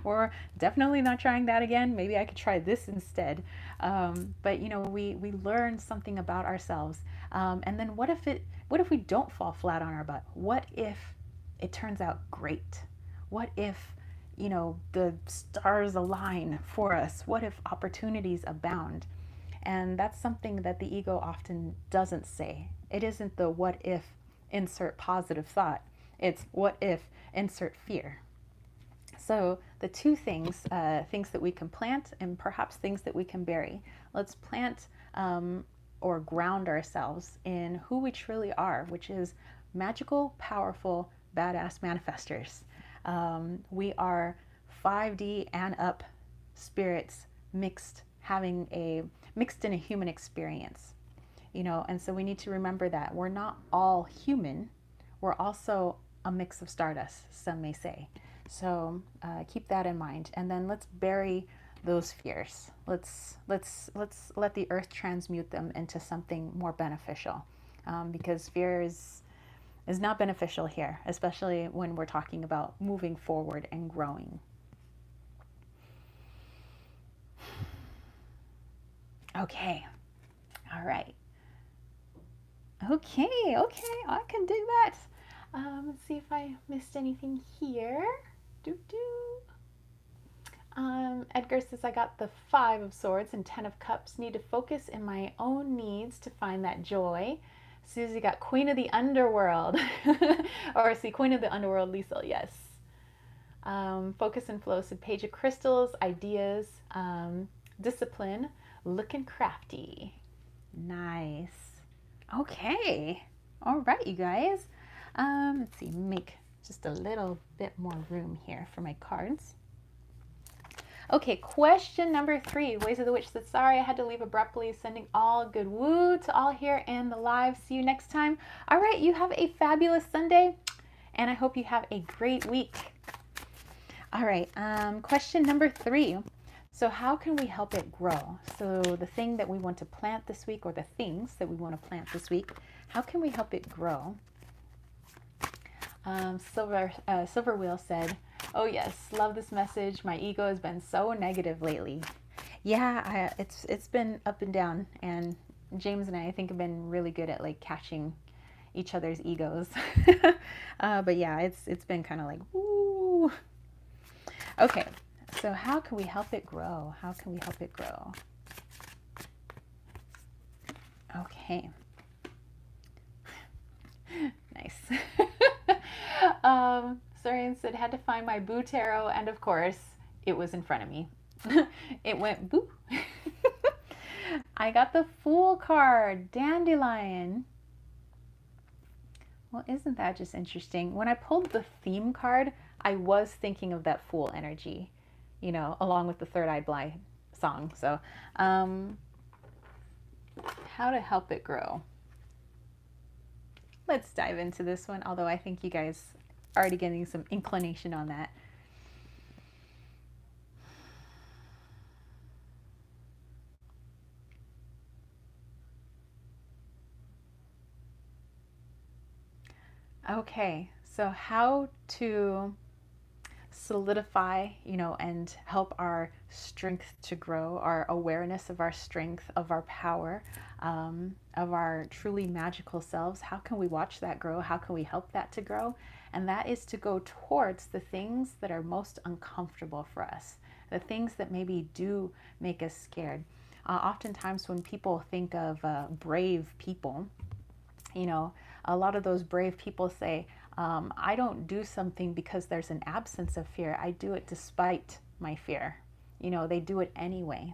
Or definitely not trying that again. Maybe I could try this instead. But we learn something about ourselves. And then what if we don't fall flat on our butt? What if it turns out great? What if the stars align for us? What if opportunities abound? And that's something that the ego often doesn't say. It isn't the what if insert positive thought. It's what if insert fear. So the two things, things that we can plant and perhaps things that we can bury. Let's plant or ground ourselves in who we truly are, which is magical, powerful, badass manifestors. We are 5D and up spirits mixed in a human experience, and so we need to remember that we're not all human. We're also a mix of stardust, some may say. So keep that in mind, and then let's bury those fears. Let's let the earth transmute them into something more beneficial, because fear is not beneficial here, especially when we're talking about moving forward and growing. Okay, all right. Okay, I can do that. Let's see if I missed anything here. Edgar says, I got the 5 of Swords and 10 of Cups. Need to focus in my own needs to find that joy. Susie got Queen of the Underworld. Or see, Queen of the Underworld, Liesel, yes. Focus and Flow said, Page of Crystals, ideas, discipline, looking crafty. Nice. Okay. All right, you guys. Let's see, make just a little bit more room here for my cards. Okay, question number 3. Ways of the Witch said, sorry, I had to leave abruptly. Sending all good woo to all here in the live. See you next time. All right, you have a fabulous Sunday, and I hope you have a great week. All right, question number 3. So how can we help it grow? So the thing that we want to plant this week, or the things that we want to plant this week, how can we help it grow? Silver Wheel said, oh yes, love this message. My ego has been so negative lately. Yeah, it's been up and down, and James and I think have been really good at like catching each other's egos. But yeah, it's been kind of like, woo. Okay, so how can we help it grow? How can we help it grow? Okay. Nice. Sorian said, had to find my boo tarot, and of course, it was in front of me. It went boo. I got the Fool card, Dandelion. Well, isn't that just interesting? When I pulled the theme card, I was thinking of that Fool energy, along with the Third Eye Blind song. So, how to help it grow? Let's dive into this one, although I think you guys are already getting some inclination on that. Okay, so solidify, and help our strength to grow, our awareness of our strength, of our power, of our truly magical selves. How can we watch that grow? How can we help that to grow? And that is to go towards the things that are most uncomfortable for us, the things that maybe do make us scared. Oftentimes when people think of brave people, a lot of those brave people say, I don't do something because there's an absence of fear. I do it despite my fear. They do it anyway.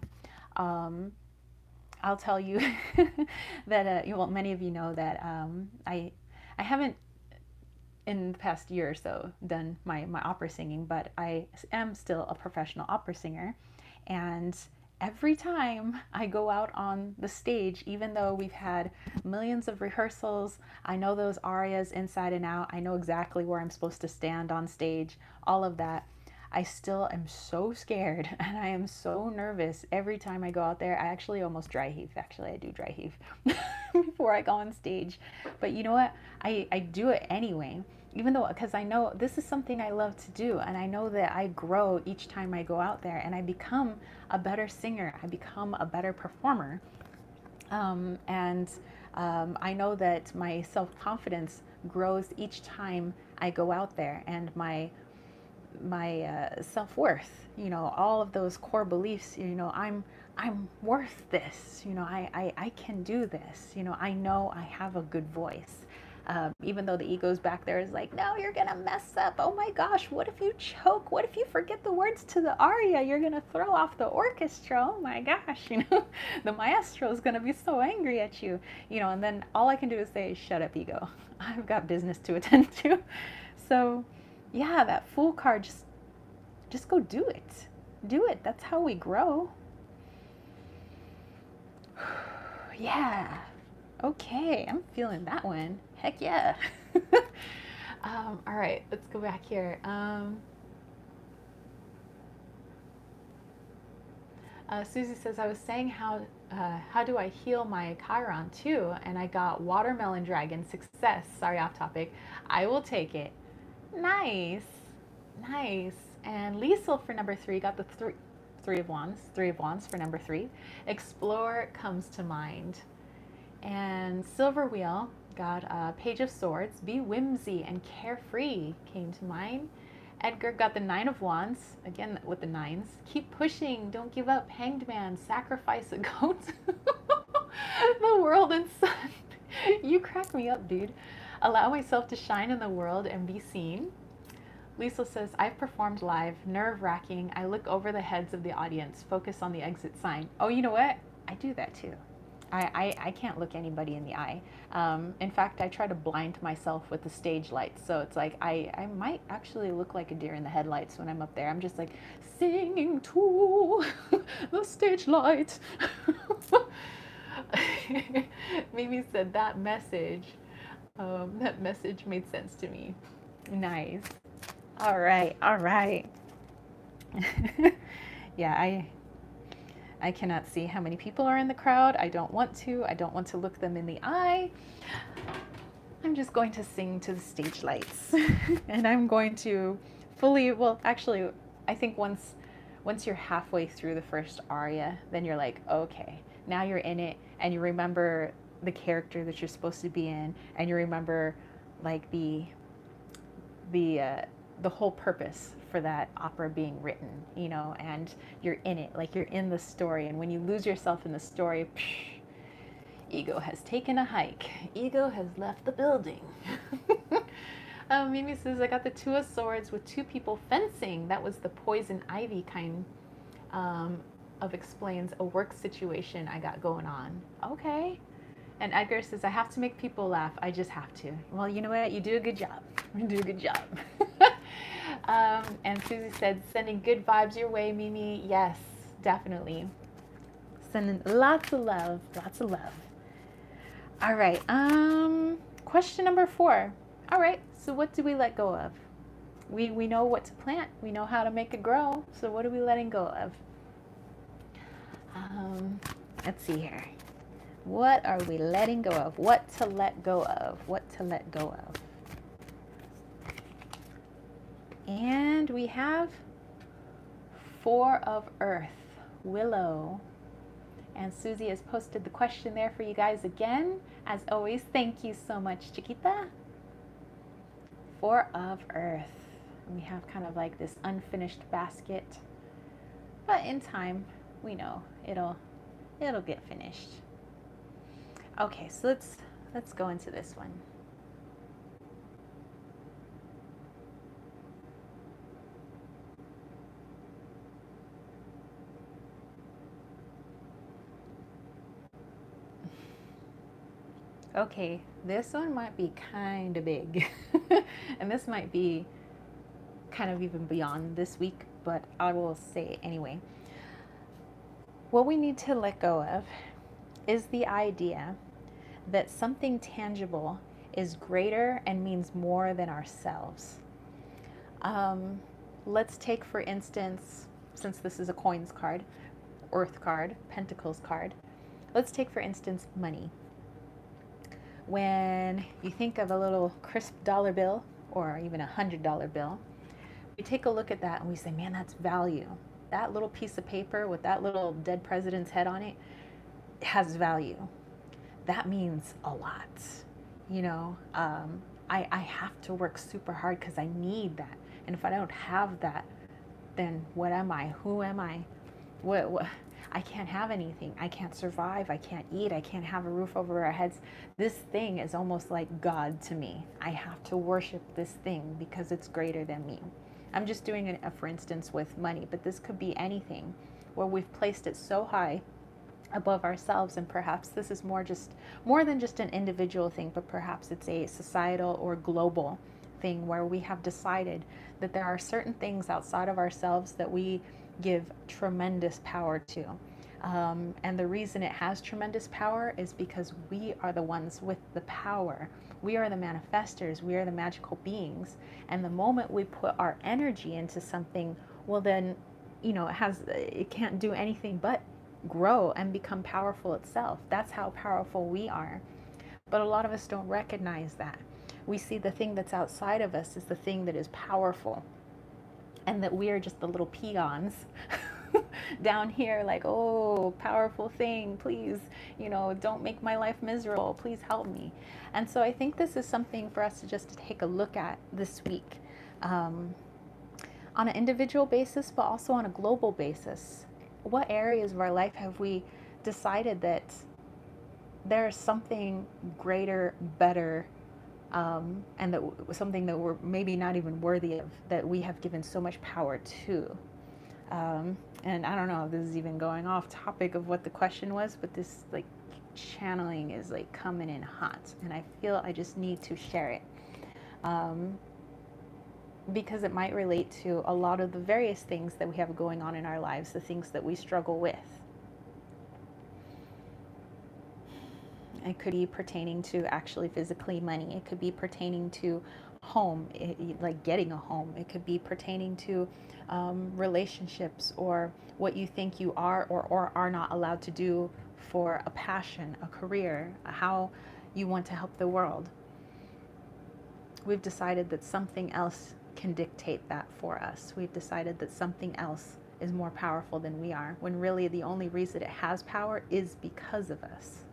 I'll tell you that, many of you know that I haven't in the past year or so done my opera singing, but I am still a professional opera singer. And every time I go out on the stage, even though we've had millions of rehearsals, I know those arias inside and out, I know exactly where I'm supposed to stand on stage, all of that, I still am so scared and I am so nervous every time I go out there. I actually almost dry heave. Actually, I do dry heave before I go on stage. But you know what? I do it anyway, even though, because I know this is something I love to do, and I know that I grow each time I go out there, and I become a better singer. I become a better performer. I know that my self-confidence grows each time I go out there, and my self-worth, all of those core beliefs, I'm worth this, I can do this, I know I have a good voice. Even though the ego's back there is like, no, you're gonna mess up. Oh my gosh, what if you choke? What if you forget the words to the aria? You're gonna throw off the orchestra. Oh my gosh, the maestro is gonna be so angry at you, and then all I can do is say, shut up, ego. I've got business to attend to. So yeah, that Fool card, just go do it. Do it. That's how we grow. Yeah. Okay, I'm feeling that one. Heck yeah. All right, let's go back here. Susie says, I was saying how do I heal my Chiron too? And I got Watermelon Dragon success. Sorry, off topic. I will take it. Nice. Nice. And Liesel for number 3 got the three of wands. 3 of wands for number 3. Explore comes to mind. And Silver Wheel got Page of Swords. Be whimsy and carefree came to mind. Edgar got the 9 of Wands, again with the 9s. Keep pushing, don't give up. Hanged Man, sacrifice a goat. The world and sun. You crack me up, dude. Allow myself to shine in the world and be seen. Lisa says, I've performed live, nerve-wracking. I look over the heads of the audience, focus on the exit sign. Oh, you know what? I do that too. I can't look anybody in the eye. In fact, I try to blind myself with the stage lights. So it's like I might actually look like a deer in the headlights when I'm up there. I'm just like singing to the stage light. Mimi said that message made sense to me. Nice. All right. All right. Yeah, I cannot see how many people are in the crowd. I don't want to. I don't want to look them in the eye. I'm just going to sing to the stage lights. And I'm going to fully, well, actually, I think once you're halfway through the first aria, then you're like, okay, now you're in it, and you remember the character that you're supposed to be in, and you remember like the whole purpose for that opera being written, and you're in it, like you're in the story. And when you lose yourself in the story, ego has taken a hike. Ego has left the building. Mimi says, I got the 2 of Swords with 2 people fencing. That was the poison ivy kind of explains a work situation I got going on. Okay. And Edgar says, I have to make people laugh. I just have to. Well, you know what? You do a good job. You do a good job. And Susie said, sending good vibes your way, Mimi. Yes, definitely. Sending lots of love. Lots of love. All right. Question number 4. All right. So what do we let go of? We know what to plant. We know how to make it grow. So what are we letting go of? Let's see here. What are we letting go of? What to let go of? What to let go of? And we have Four of Earth, Willow. And Susie has posted the question there for you guys again. As always, thank you so much, Chiquita. Four of Earth. And we have kind of like this unfinished basket. But in time, we know it'll get finished. Okay, so let's go into this one. Okay, this one might be kind of big. And this might be kind of even beyond this week, but I will say it anyway. What we need to let go of is the idea that something tangible is greater and means more than ourselves. Let's take, for instance, since this is a coins card, Earth card, Pentacles card, let's take, for instance, money. When you think of a little crisp dollar bill or even $100 bill, we take a look at that and we say, man, that's value. That little piece of paper with that little dead president's head on it has value. That means a lot. You know, I have to work super hard because I need that. And if I don't have that, then what am I? Who am I? What? I can't have anything. I can't survive. I can't eat. I can't have a roof over our heads. This thing is almost like God to me. I have to worship this thing because it's greater than me. I'm just doing a for instance with money, but this could be anything where we've placed it so high above ourselves, and perhaps this is more than just an individual thing, but perhaps it's a societal or global thing where we have decided that there are certain things outside of ourselves that we give tremendous power to. And the reason it has tremendous power is because we are the ones with the power. We are the manifestors. We are the magical beings. And the moment we put our energy into something, well then, you know, it can't do anything but grow and become powerful itself. That's how powerful we are. But a lot of us don't recognize that. We see the thing that's outside of us is the thing that is powerful, and that we are just the little peons down here like, oh, powerful thing, please, you know, don't make my life miserable, please help me. And so I think this is something for us to just take a look at this week, on an individual basis, but also on a global basis. What areas of our life have we decided that there's something greater, better, and that something that we're maybe not even worthy of, that we have given so much power to? And I don't know if this is even going off topic of what the question was, but this like channeling is like coming in hot, and I feel I just need to share it, because it might relate to a lot of the various things that we have going on in our lives, the things that we struggle with. It could be pertaining to actually physically money. It could be pertaining to home, like getting a home. It could be pertaining to relationships, or what you think you are or are not allowed to do for a passion, a career, how you want to help the world. We've decided that something else can dictate that for us. We've decided that something else is more powerful than we are, when really the only reason it has power is because of us.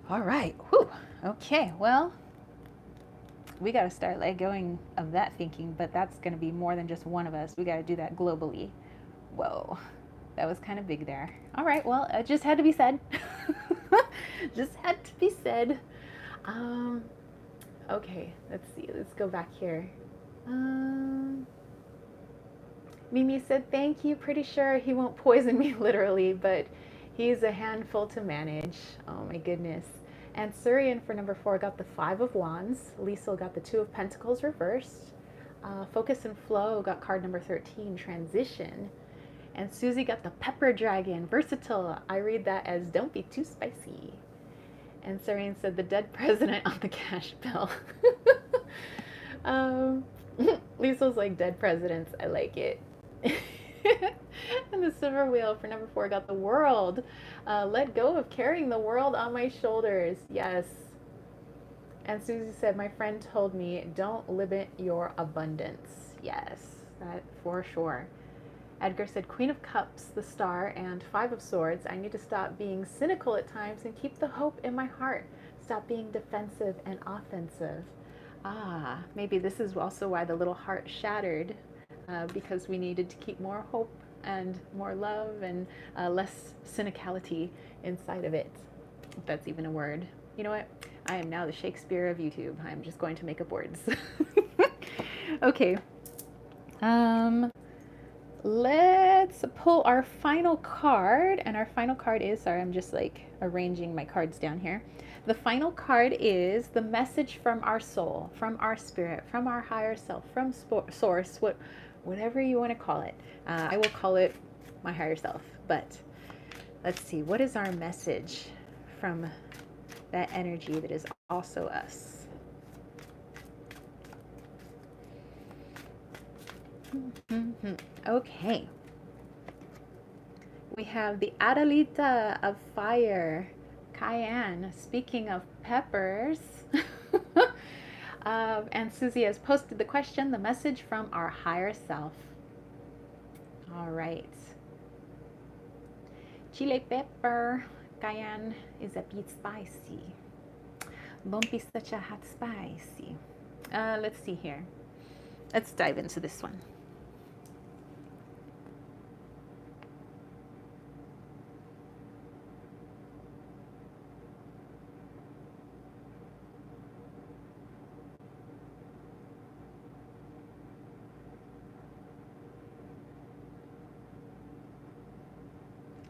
All right. Whew. Okay. Well, we got to start let going of that thinking, but that's going to be more than just one of us. We got to do that globally. Whoa. That was kind of big there. All right. Well, it just had to be said. Just had to be said. Okay. Let's see. Let's go back here. Mimi said, thank you. Pretty sure he won't poison me literally, but he's a handful to manage. Oh my goodness. And Surian for number 4 got the 5 of Wands. Liesel got the 2 of Pentacles reversed. Focus and Flow got card number 13, Transition. And Susie got the Pepper Dragon, Versatile. I read that as don't be too spicy. And Surian said the dead president on the cash bill. Liesel's like, dead presidents, I like it. And The silver wheel for number 4 got the world. Let go of carrying the world on my shoulders. Yes. And Susie said, my friend told me, don't limit your abundance. Yes, that for sure. Edgar said, Queen of Cups, the star, and 5 of Swords. I need to stop being cynical at times and keep the hope in my heart. Stop being defensive and offensive. Ah, maybe this is also why the little heart shattered, because we needed to keep more hope and more love and less cynicality inside of it, if that's even a word. You know what? I am now the Shakespeare of YouTube. I'm just going to make up words. Okay. Let's pull our final card. And our final card is, sorry, I'm just like arranging my cards down here. The final card is the message from our soul, from our spirit, from our higher self, from source, whatever you want to call it. I will call it my higher self. But let's see, what is our message from that energy that is also us? Okay. We have the Adalita of fire, Cayenne. Speaking of peppers. And Susie has posted the question, the message from our higher self. All right. Chile pepper, Cayenne is a bit spicy. Don't be such a hot spicy. Let's see here. Let's dive into this one.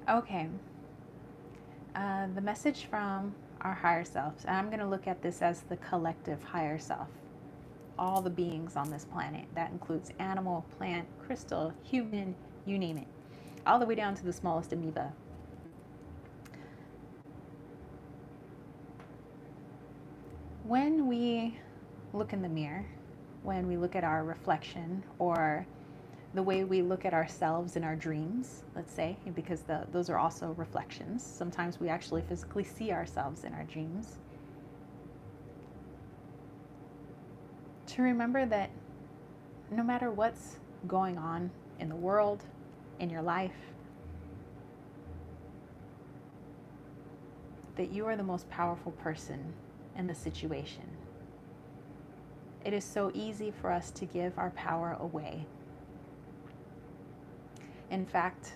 Okay. The message from our higher selves. I'm going to look at this as the collective higher self. All the beings on this planet. That includes animal, plant, crystal, human, you name it. All the way down to the smallest amoeba. When we look in the mirror, when we look at our reflection, or the way we look at ourselves in our dreams, let's say, because those are also reflections. Sometimes we actually physically see ourselves in our dreams. To remember that no matter what's going on in the world, in your life, that you are the most powerful person in the situation. It is so easy for us to give our power away. In fact,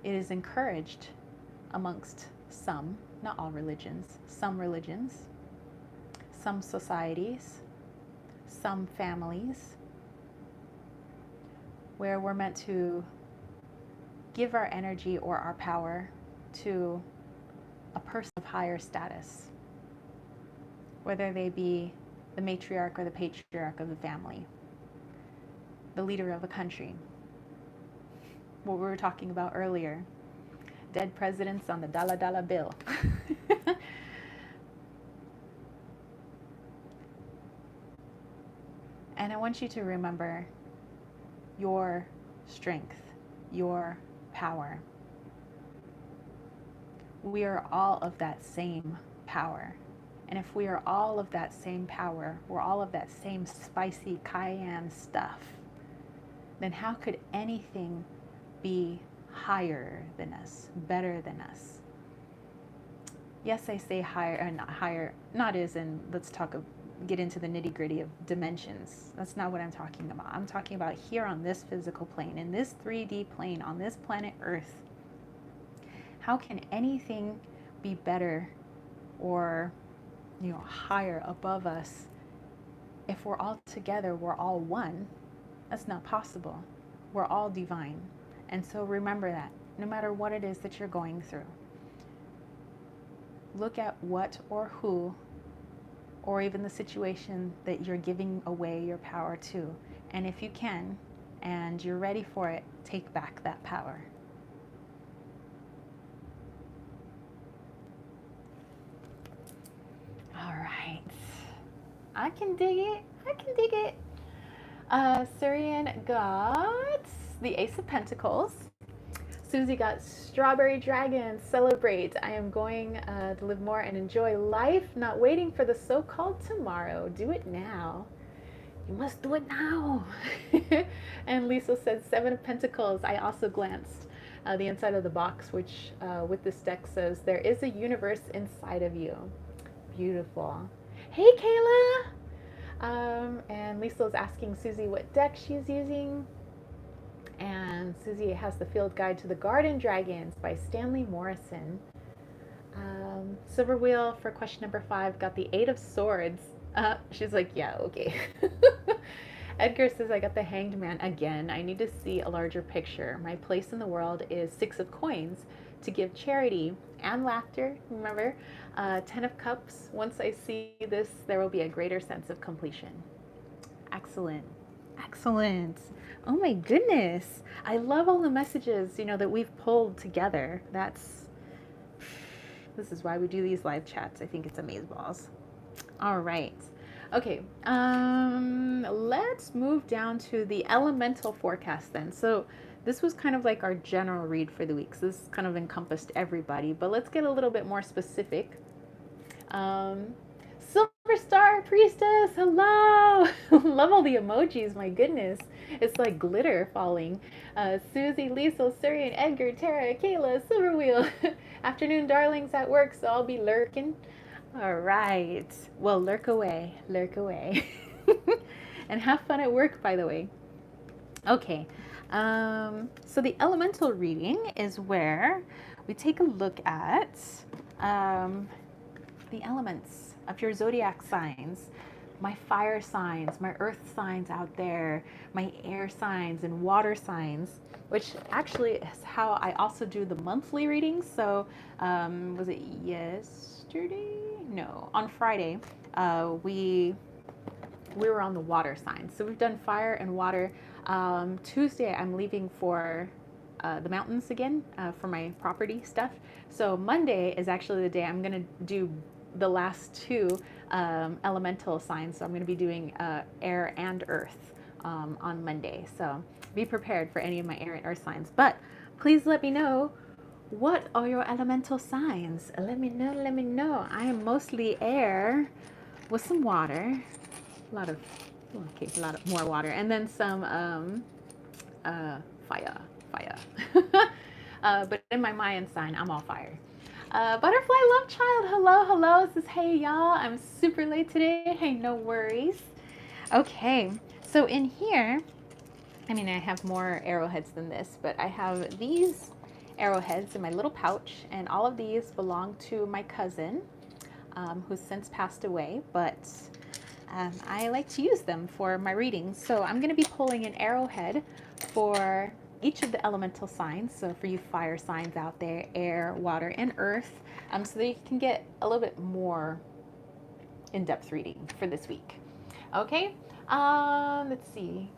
it is encouraged amongst some, not all religions, some societies, some families, where we're meant to give our energy or our power to a person of higher status, whether they be the matriarch or the patriarch of the family, the leader of a country. What we were talking about earlier, dead presidents on the dollar bill. And I want you to remember your strength, your power. We are all of that same power. And if we are all of that same power, we're all of that same spicy cayenne stuff, then how could anything be higher than us, better than us? Yes, I say higher, and not higher, not as in, let's get into the nitty gritty of dimensions. That's not what I'm talking about. I'm talking about here on this physical plane, in this 3D plane, on this planet Earth. How can anything be better or, higher above us if we're all together, we're all one? That's not possible. We're all divine. And so remember that, no matter what it is that you're going through, look at what or who, or even the situation that you're giving away your power to. And if you can, and you're ready for it, take back that power. All right. I can dig it. Syrian got the Ace of Pentacles, Susie got strawberry dragon. Celebrate. I am going to live more and enjoy life, not waiting for the so-called tomorrow. Do it now. You must do it now. And Lisa said 7 of Pentacles. I also glanced the inside of the box, which with this deck says there is a universe inside of you. Beautiful. Hey, Kayla. And Lisa is asking Susie what deck she's using. And Susie has the Field Guide to the Garden Dragons by Stanley Morrison. Silver Wheel for question number 5 got the 8 of Swords. She's like, yeah, okay. Edgar says, I got the Hanged Man again. I need to see a larger picture. My place in the world is 6 of Coins to give charity and laughter. Remember, 10 of Cups. Once I see this, there will be a greater sense of completion. Excellent. Excellent. Oh my goodness. I love all the messages, that we've pulled together. This is why we do these live chats. I think it's amazeballs. All right. Okay. Let's move down to the elemental forecast then. So this was kind of like our general read for the week. So this kind of encompassed everybody, but let's get a little bit more specific. Silver Star Priestess, hello! Love all the emojis, my goodness. It's like glitter falling. Susie, Lisa, Surian, Edgar, Tara, Kayla, Silver Wheel. Afternoon darlings at work, so I'll be lurking. All right. Well, lurk away. Lurk away. And have fun at work, by the way. Okay. So the elemental reading is where we take a look at the elements of your zodiac signs, my fire signs, my earth signs out there, my air signs and water signs, which actually is how I also do the monthly readings. So was it yesterday? No, on Friday, we were on the water signs. So we've done fire and water. Tuesday, I'm leaving for the mountains again for my property stuff. So Monday is actually the day I'm going to do the last 2 elemental signs. So I'm going to be doing air and earth on Monday. So be prepared for any of my air and earth signs. But please let me know, what are your elemental signs? Let me know, let me know. I am mostly air with some water. A lot of more water. And then some fire. But in my Mayan sign, I'm all fire. Butterfly Love Child, hello. It says, hey y'all, I'm super late today. Hey, no worries. Okay, so in here, I have more arrowheads than this, but I have these arrowheads in my little pouch, and all of these belong to my cousin, who's since passed away, but I like to use them for my readings. So I'm going to be pulling an arrowhead for each of the elemental signs. So for you fire signs out there, air, water, and earth, so that you can get a little bit more in-depth reading for this week. Okay, let's see.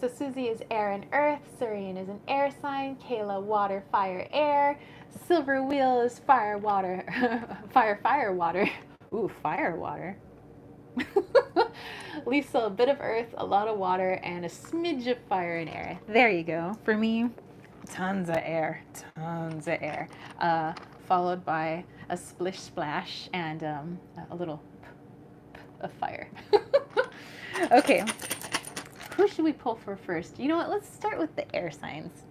So Susie is air and earth, Surian is an air sign, Kayla water, fire, air, Silver Wheel is fire, water, fire, water. Ooh, fire, water. Lisa, a bit of earth, a lot of water, and a smidge of fire and air. There you go. For me, tons of air, followed by a splish splash and a little of fire. Okay, who should we pull for first? You know what? Let's start with the air signs.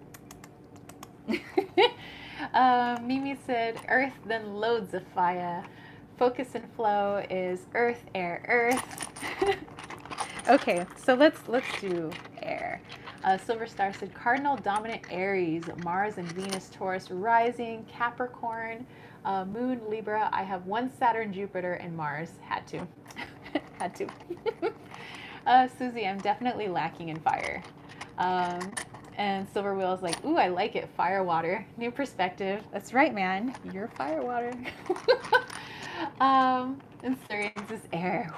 Mimi said earth, then loads of fire. Focus and flow is earth, air, earth. Okay, so let's do air. Silver Star said Cardinal, Dominant, Aries, Mars and Venus, Taurus, Rising, Capricorn, Moon, Libra. I have 1 Saturn, Jupiter, and Mars. Had to. Had to. Susie, I'm definitely lacking in fire. And Silver Wheel is like, ooh, I like it. Fire, water. New perspective. That's right, man. You're fire, water. And Surian's is air.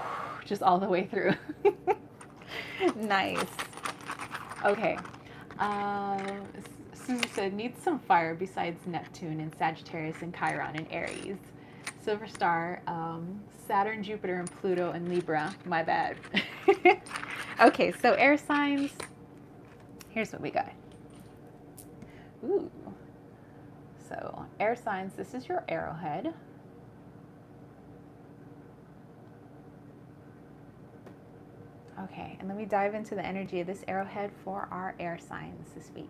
Just all the way through. Nice. Okay. Susie said, needs some fire besides Neptune and Sagittarius and Chiron and Aries. Silver Star, Saturn, Jupiter, and Pluto and Libra. My bad. Okay, so air signs. Here's what we got. Ooh. So, air signs, this is your arrowhead. Okay, and let me dive into the energy of this arrowhead for our air signs this week.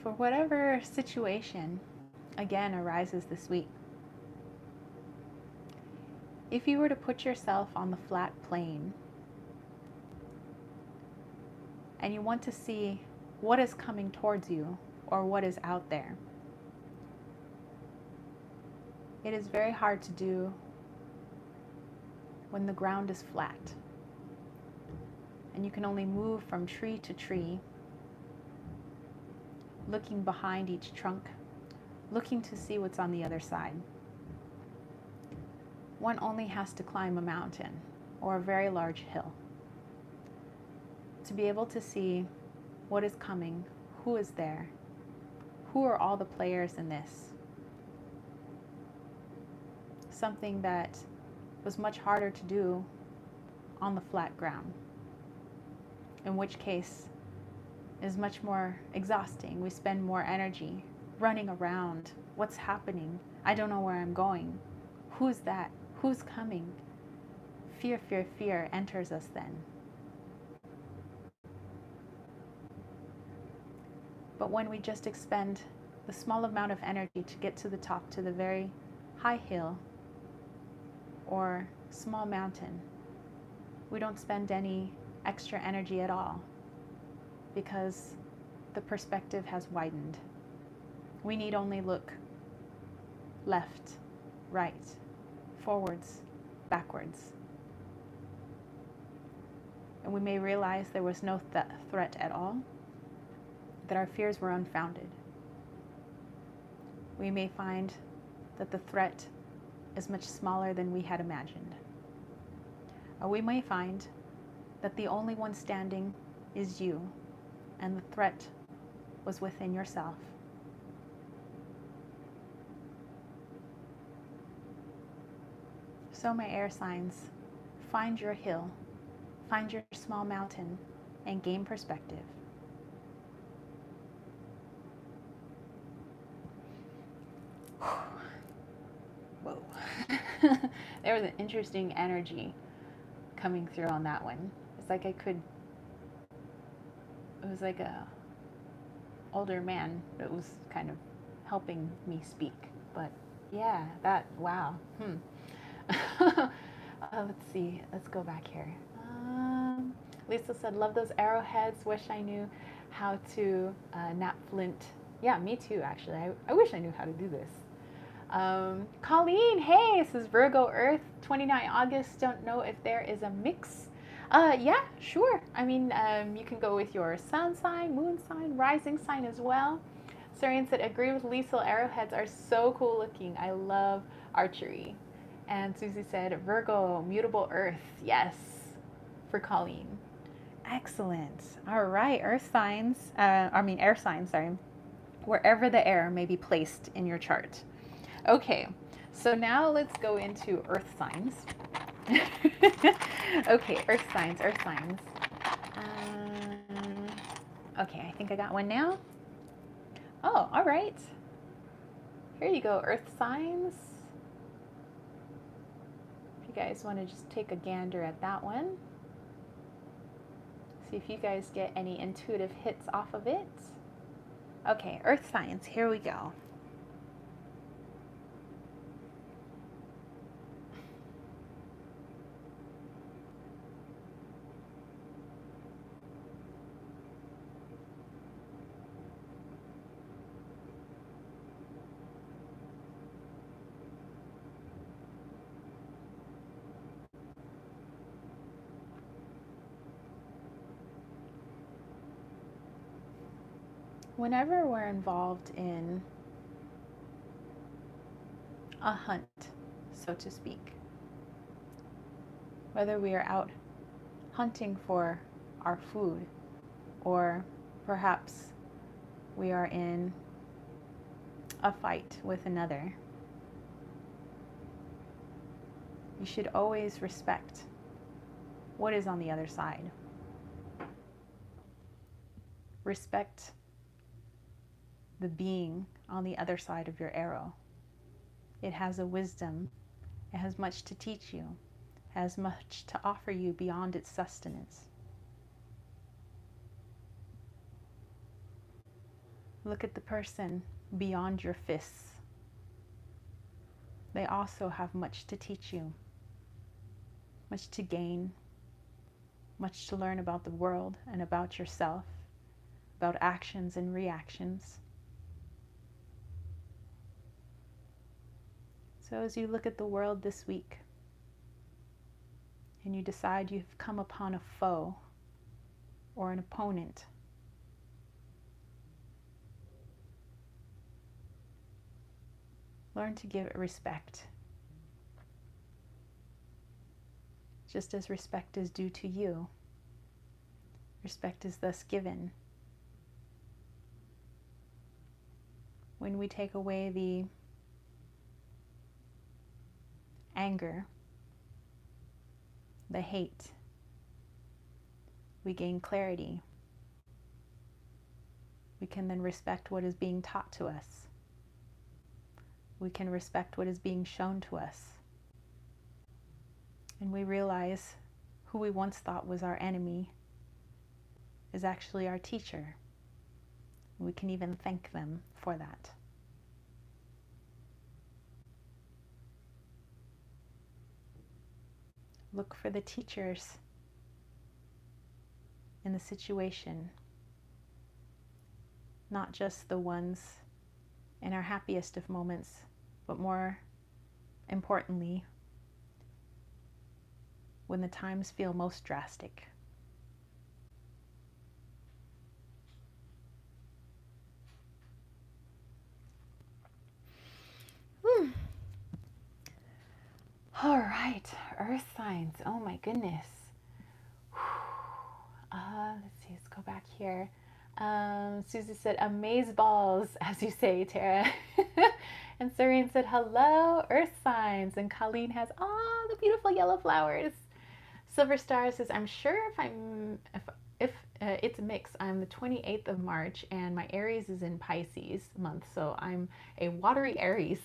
For whatever situation, again, arises this week, if you were to put yourself on the flat plane and you want to see what is coming towards you or what is out there, it is very hard to do when the ground is flat and you can only move from tree to tree, looking behind each trunk, looking to see what's on the other side. One only has to climb a mountain or a very large hill to be able to see what is coming, who is there, who are all the players in this. Something that was much harder to do on the flat ground, in which case is much more exhausting. We spend more energy running around. What's happening? I don't know where I'm going. Who's that? Who's coming? Fear, fear, fear enters us then. But when we just expend the small amount of energy to get to the top, to the very high hill or small mountain, we don't spend any extra energy at all because the perspective has widened. We need only look left, right, forwards, backwards. And we may realize there was no threat at all, that our fears were unfounded. We may find that the threat is much smaller than we had imagined. Or we may find that the only one standing is you, and the threat was within yourself. So my air signs, find your hill, find your small mountain, and gain perspective. Whoa. There was an interesting energy coming through on that one. It's like it was like a older man that was kind of helping me speak. But yeah, wow. Let's see, let's go back here. Lisa said, love those arrowheads, wish I knew how to knap flint. Yeah, me too, actually. I wish I knew how to do this. Colleen, hey, this is Virgo Earth, 29 August. Don't know if there is a mix. Yeah, sure. I mean, you can go with your sun sign, moon sign, rising sign as well. Sarian said, agree with Lisa, arrowheads are so cool looking. I love archery. And Susie said, Virgo, mutable earth. Yes, for Colleen. Excellent. All right, air signs, sorry, wherever the air may be placed in your chart. Okay, so now let's go into earth signs. Okay, earth signs. Okay, I think I got one now. Oh, all right. Here you go, earth signs. If you guys want to just take a gander at that one. See if you guys get any intuitive hits off of it. Okay, earth signs, here we go. Whenever we're involved in a hunt, so to speak, whether we are out hunting for our food or Perhaps we are in a fight with another. You should always respect what is on the other side. Respect the being on the other side of your arrow. It has a wisdom. It has much to teach you. It has much to offer you beyond its sustenance. Look at the person beyond your fists. They also have much to teach you, much to gain, much to learn about the world and about yourself, about actions and reactions. So as you look at the world this week and you decide you've come upon a foe or an opponent, learn to give it respect. Just as respect is due to you, respect is thus given. When we take away the anger, the hate, we gain clarity. We can then respect what is being taught to us. We can respect what is being shown to us. And we realize who we once thought was our enemy is actually our teacher. We can even thank them for that. Look for the teachers in the situation, not just the ones in our happiest of moments, but more importantly, when the times feel most drastic. All right, earth signs. Oh my goodness. Let's see, let's go back here. Susie said, amaze balls, as you say, Tara. And Serene said, hello, earth signs. And Colleen has, oh, the beautiful yellow flowers. Silver Star says, I'm sure if it's a mix. I'm the 28th of March and my Aries is in Pisces month, so I'm a watery Aries.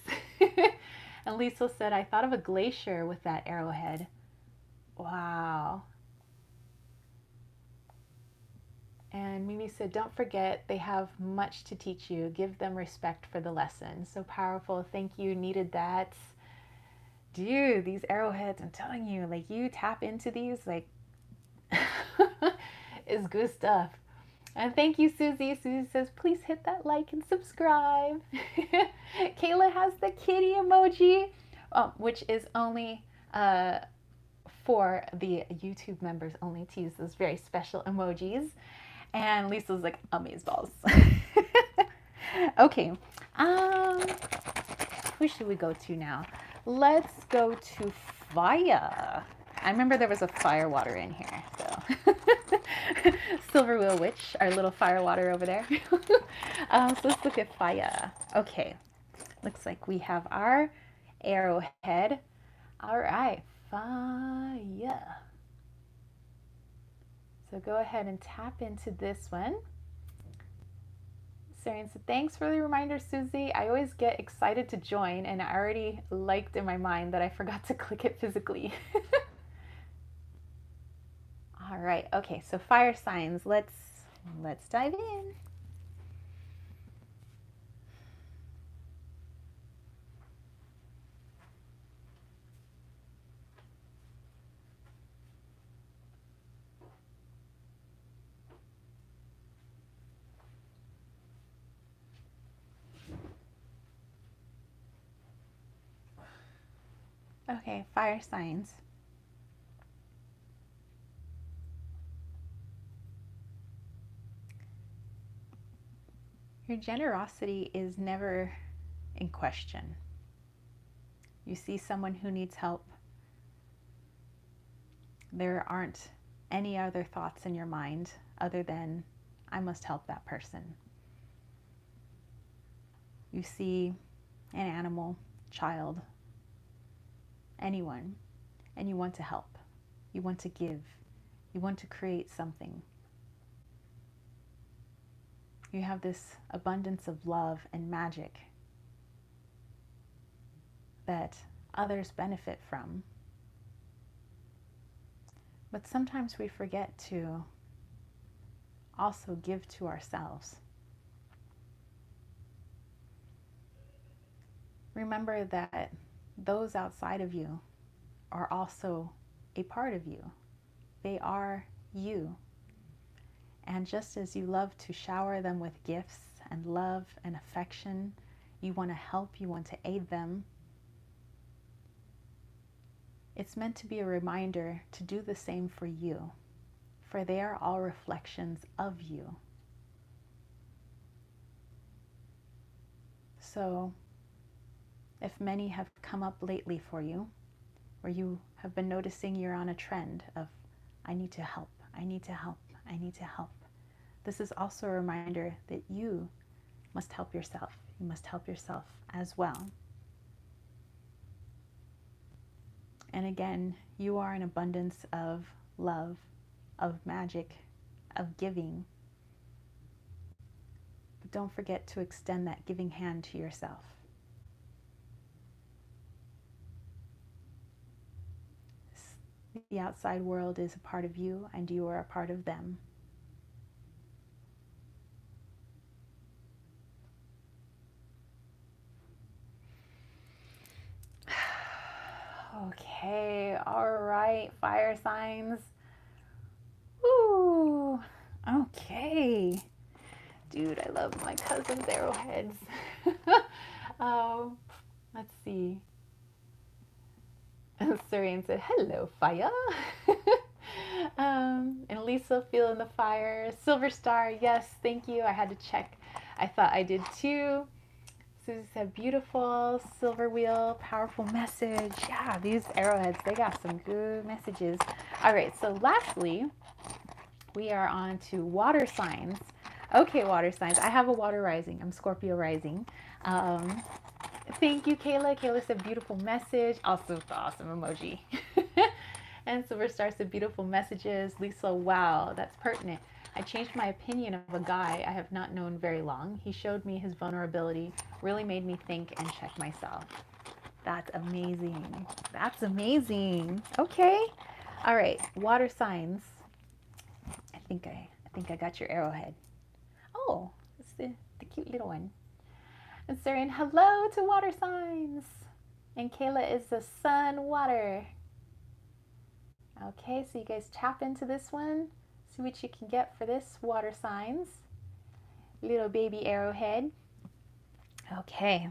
And Lisa said, I thought of a glacier with that arrowhead. Wow. And Mimi said, don't forget, they have much to teach you. Give them respect for the lesson. So powerful. Thank you. Needed that. Dude, these arrowheads, I'm telling you, like, you tap into these, like, it's good stuff. And thank you, Susie. Susie says, please hit that like and subscribe. Kayla has the kitty emoji, which is only for the YouTube members only, to use those very special emojis. And Lisa's like, amazeballs. Okay. Who should we go to now? Let's go to fire. I remember there was a fire water in here, so. Silver Wheel Witch, our little fire water over there. So let's look at fire. Okay, looks like we have our arrowhead. All right, fire. So go ahead and tap into this one. Serene said, thanks for the reminder, Susie. I always get excited to join, and I already liked in my mind that I forgot to click it physically. All right, okay, so fire signs. Let's dive in. Okay, fire signs. Your generosity is never in question. You see someone who needs help, there aren't any other thoughts in your mind other than, I must help that person. You see an animal, child, anyone, and you want to help. You want to give. You want to create something. You have this abundance of love and magic that others benefit from. But sometimes we forget to also give to ourselves. Remember that those outside of you are also a part of you. They are you. And just as you love to shower them with gifts and love and affection, you want to help, you want to aid them, it's meant to be a reminder to do the same for you, for they are all reflections of you. So, if many have come up lately for you, where you have been noticing you're on a trend of, I need to help, I need to help, I need to help. This is also a reminder that you must help yourself. You must help yourself as well. And again, you are an abundance of love, of magic, of giving. But don't forget to extend that giving hand to yourself. The outside world is a part of you, and you are a part of them. Okay, all right, fire signs. Woo! Okay. Dude, I love my cousin's arrowheads. Let's see. Surian said, hello, fire. And Lisa, feeling the fire. Silver Star, yes, thank you. I had to check. I thought I did too. Susie said, beautiful. Silver Wheel, powerful message. Yeah, these arrowheads, they got some good messages. All right, so lastly, we are on to water signs. Okay, water signs. I have a water rising. I'm Scorpio rising. Thank you, Kayla. Kayla said, beautiful message. Also, the awesome emoji. And Silver Star said, beautiful messages. Lisa, wow, that's pertinent. I changed my opinion of a guy I have not known very long. He showed me his vulnerability, really made me think and check myself. That's amazing. That's amazing. Okay. All right, water signs. I think I got your arrowhead. Oh, it's the cute little one. And saying hello to water signs. And Kayla is the sun water. Okay, so you guys tap into this one. See what you can get for this water signs. Little baby arrowhead. Okay.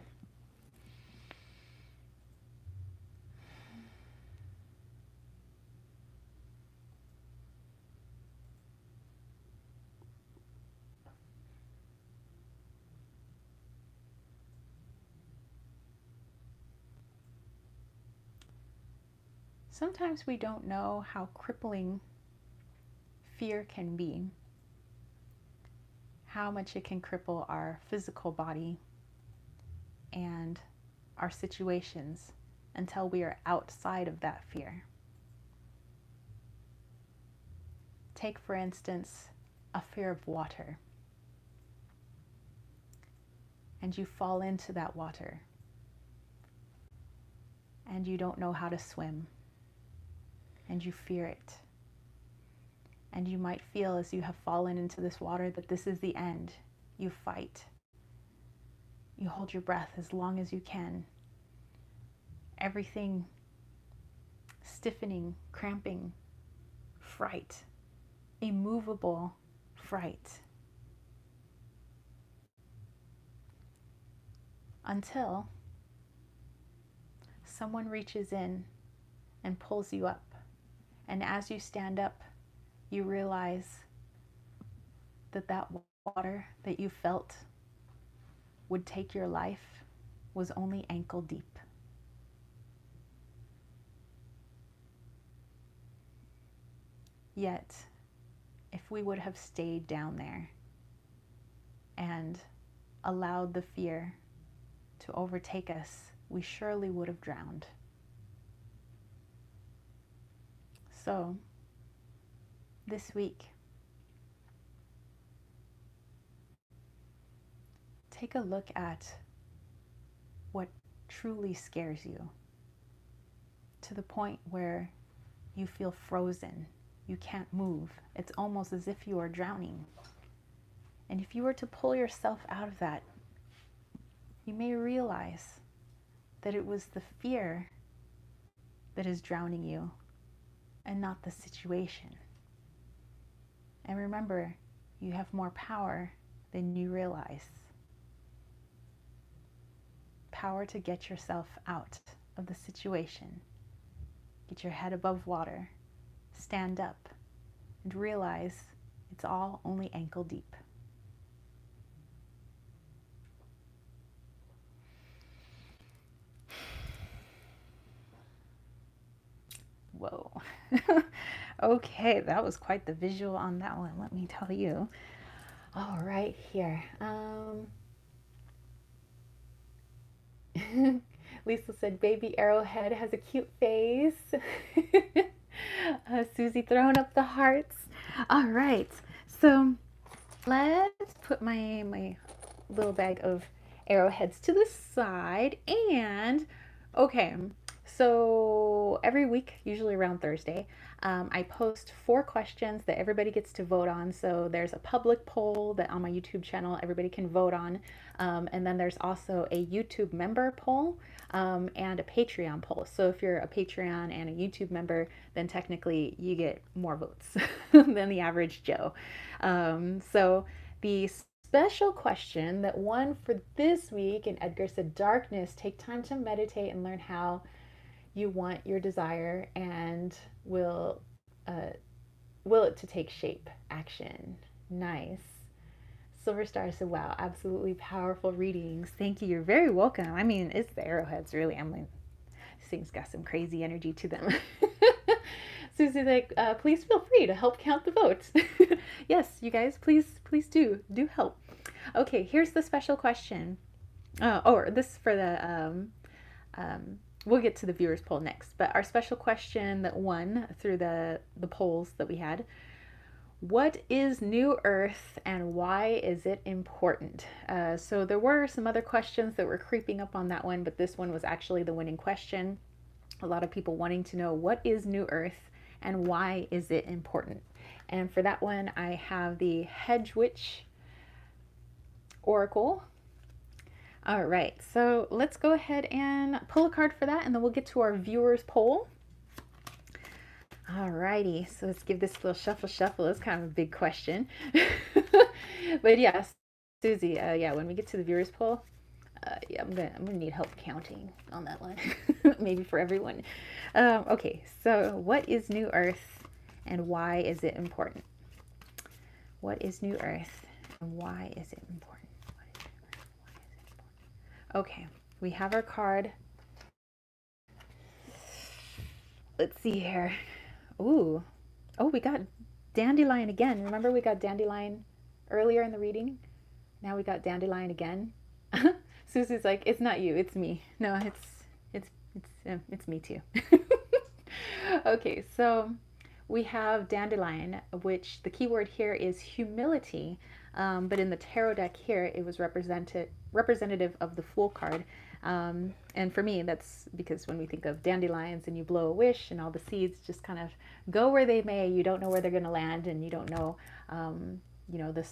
Sometimes we don't know how crippling fear can be, how much it can cripple our physical body and our situations until we are outside of that fear. Take, for instance, a fear of water, and you fall into that water, and you don't know how to swim, and you fear it. And you might feel as you have fallen into this water that this is the end. You fight. You hold your breath as long as you can. Everything stiffening, cramping, fright, immovable fright. Until someone reaches in and pulls you up. And as you stand up, you realize that that water that you felt would take your life was only ankle deep. Yet, if we would have stayed down there, and allowed the fear to overtake us, we surely would have drowned. So, this week, take a look at what truly scares you, to the point where you feel frozen. You can't move. It's almost as if you are drowning. And if you were to pull yourself out of that, you may realize that it was the fear that is drowning you and not the situation. And remember, you have more power than you realize. Power to get yourself out of the situation. Get your head above water. Stand up and realize it's all only ankle deep. Whoa. Okay, that was quite the visual on that one, let me tell you. All right, here. Lisa said, baby arrowhead has a cute face. Susie throwing up the hearts. All right, so let's put my little bag of arrowheads to the side. And okay, so every week, usually around Thursday, I post 4 questions that everybody gets to vote on. So there's a public poll that on my YouTube channel everybody can vote on, and then there's also a YouTube member poll and a Patreon poll. So if you're a Patreon and a YouTube member, then technically you get more votes than the average Joe. So the special question that won for this week, and Edgar said, darkness, take time to meditate and learn how you want your desire, and will it to take shape. Action. Nice. Silver Star said, wow, absolutely powerful readings. Thank you. You're very welcome. I mean, it's the arrowheads, really. I'm like, these things got some crazy energy to them. Susie's like, please feel free to help count the votes. Yes, you guys, please do help. Okay, here's the special question. Or this for the we'll get to the viewers poll next, but our special question that won through the polls that we had: what is New Earth and why is it important? So there were some other questions that were creeping up on that one, but this one was actually the winning question. A lot of people wanting to know, what is New Earth and why is it important? And for that one, I have the Hedge Witch Oracle. All right, so let's go ahead and pull a card for that, and then we'll get to our viewers poll. All righty, so let's give this a little shuffle. It's kind of a big question. But yes, Susie, yeah, when we get to the viewers poll, yeah, I'm gonna need help counting on that one. Maybe for everyone. Okay, so what is New Earth and why is it important? What is New Earth and why is it important? Okay, we have our card. Let's see here. Ooh. Oh, we got Dandelion again. Remember we got Dandelion earlier in the reading? Now we got Dandelion again. Susie's like, it's not you, it's me. No, it's me too. Okay, so we have Dandelion, which the keyword here is humility. But in the tarot deck here, it was representative of the Fool card. And for me, that's because when we think of dandelions and you blow a wish and all the seeds just kind of go where they may, you don't know where they're going to land, and you don't know,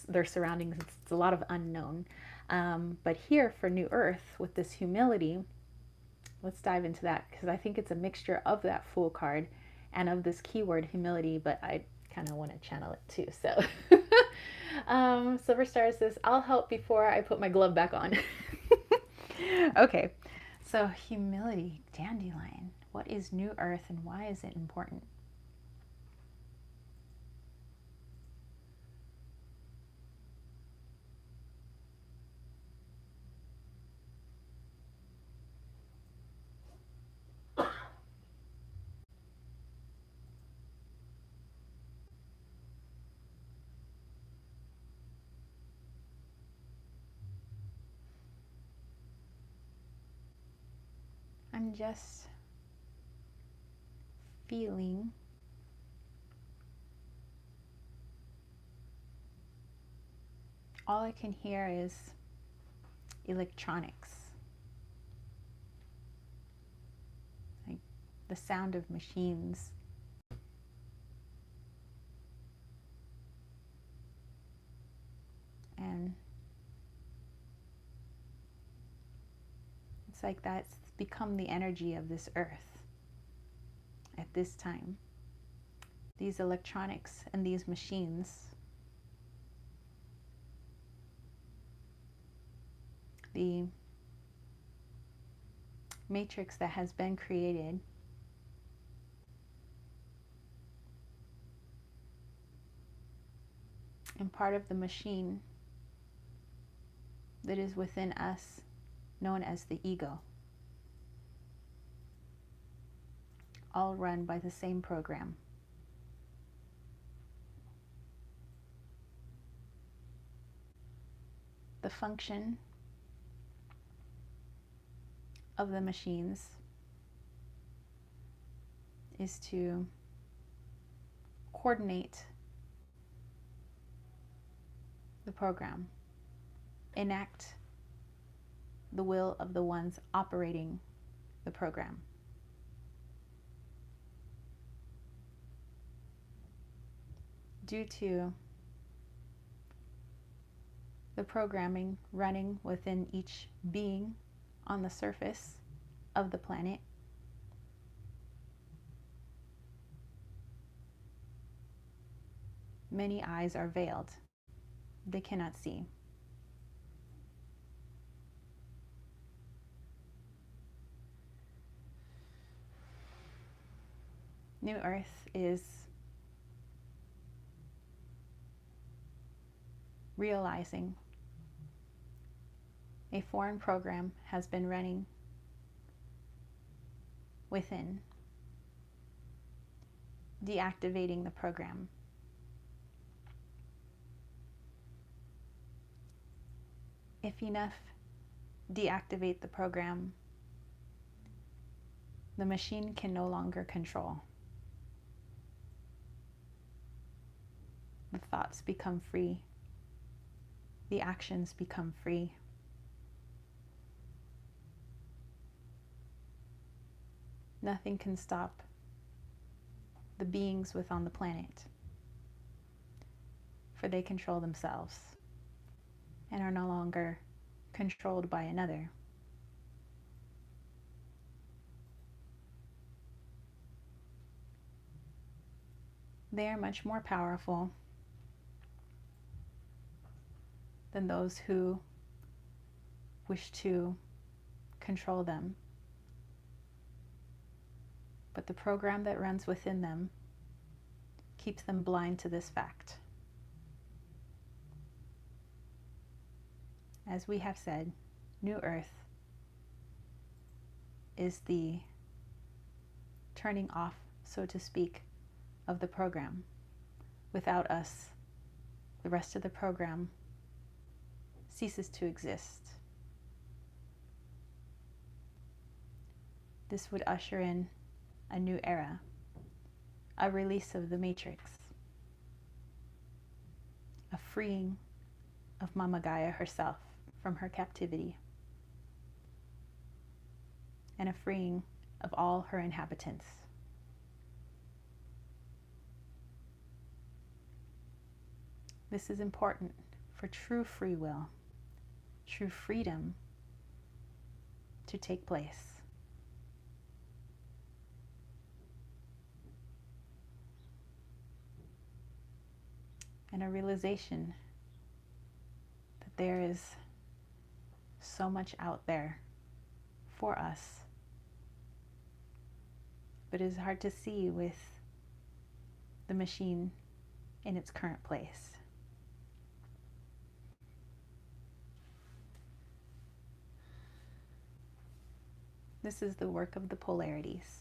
their surroundings. It's a lot of unknown. But here for New Earth, with this humility, let's dive into that, because I think it's a mixture of that Fool card and of this keyword humility, but I kind of want to channel it too. So Silver Star says, I'll help before I put my glove back on. Okay, so humility, Dandelion. What is New Earth and why is it important? I'm just feeling all I can hear is electronics, like the sound of machines. And it's like that's become the energy of this earth at this time. These electronics and these machines, the matrix that has been created and part of the machine that is within us, known as the ego, all run by the same program. The function of the machines is to coordinate the program, enact the will of the ones operating the program. Due to the programming running within each being on the surface of the planet, many eyes are veiled. They cannot see. New Earth is realizing a foreign program has been running within, deactivating the program. If enough deactivate the program, the machine can no longer control. The thoughts become free. The actions become free. Nothing can stop the beings within the planet, for they control themselves and are no longer controlled by another. They are much more powerful than those who wish to control them. But the program that runs within them keeps them blind to this fact. As we have said, New Earth is the turning off, so to speak, of the program. Without us, the rest of the program ceases to exist. This would usher in a new era, a release of the matrix, a freeing of Mama Gaia herself from her captivity, and a freeing of all her inhabitants. This is important for true free will, true freedom to take place. And a realization that there is so much out there for us, but it is hard to see with the machine in its current place. This is the work of the polarities.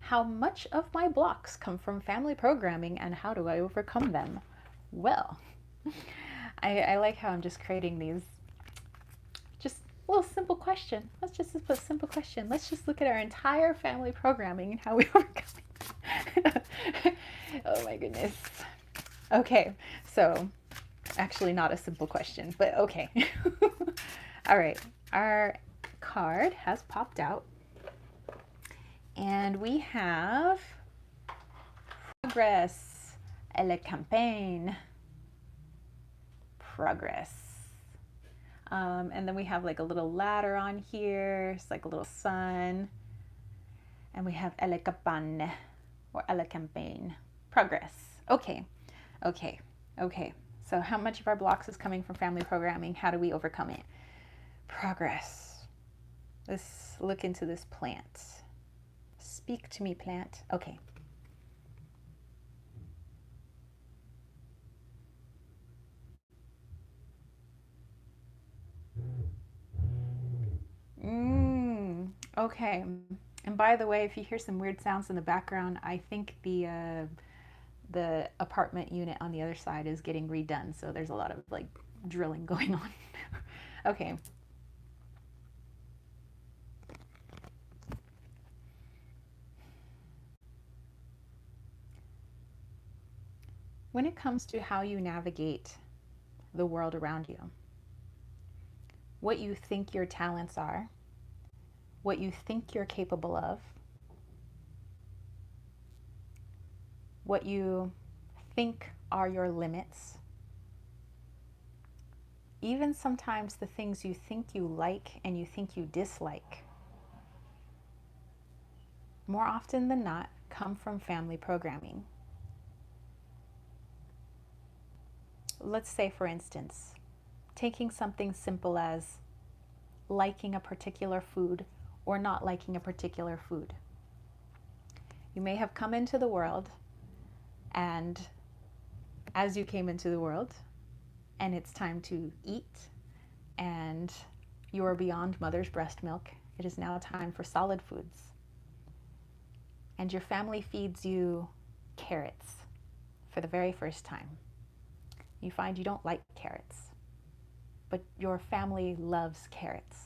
How much of my blocks come from family programming and how do I overcome them? Well, I like how I'm just creating these just a little simple question. Let's just put a simple question. Let's just look at our entire family programming and how we overcome it. Oh my goodness. Okay, so actually not a simple question, but okay. All right, our card has popped out and we have progress, la campagne, progress. And then we have like a little ladder on here. It's like a little sun. And we have la campagne or la campagne, progress. Okay, okay, okay. So how much of our blocks is coming from family programming? How do we overcome it? Progress. Let's look into this plant. Speak to me, plant. Okay. Okay. And by the way, if you hear some weird sounds in the background, I think the apartment unit on the other side is getting redone, so there's a lot of like drilling going on. Okay. When it comes to how you navigate the world around you, what you think your talents are, what you think you're capable of, what you think are your limits, even sometimes the things you think you like and you think you dislike, more often than not, come from family programming. Let's say, for instance, taking something simple as liking a particular food or not liking a particular food. You may have come into the world, and as you came into the world, and it's time to eat, and you are beyond mother's breast milk, it is now time for solid foods. And your family feeds you carrots for the very first time. You find you don't like carrots, but your family loves carrots.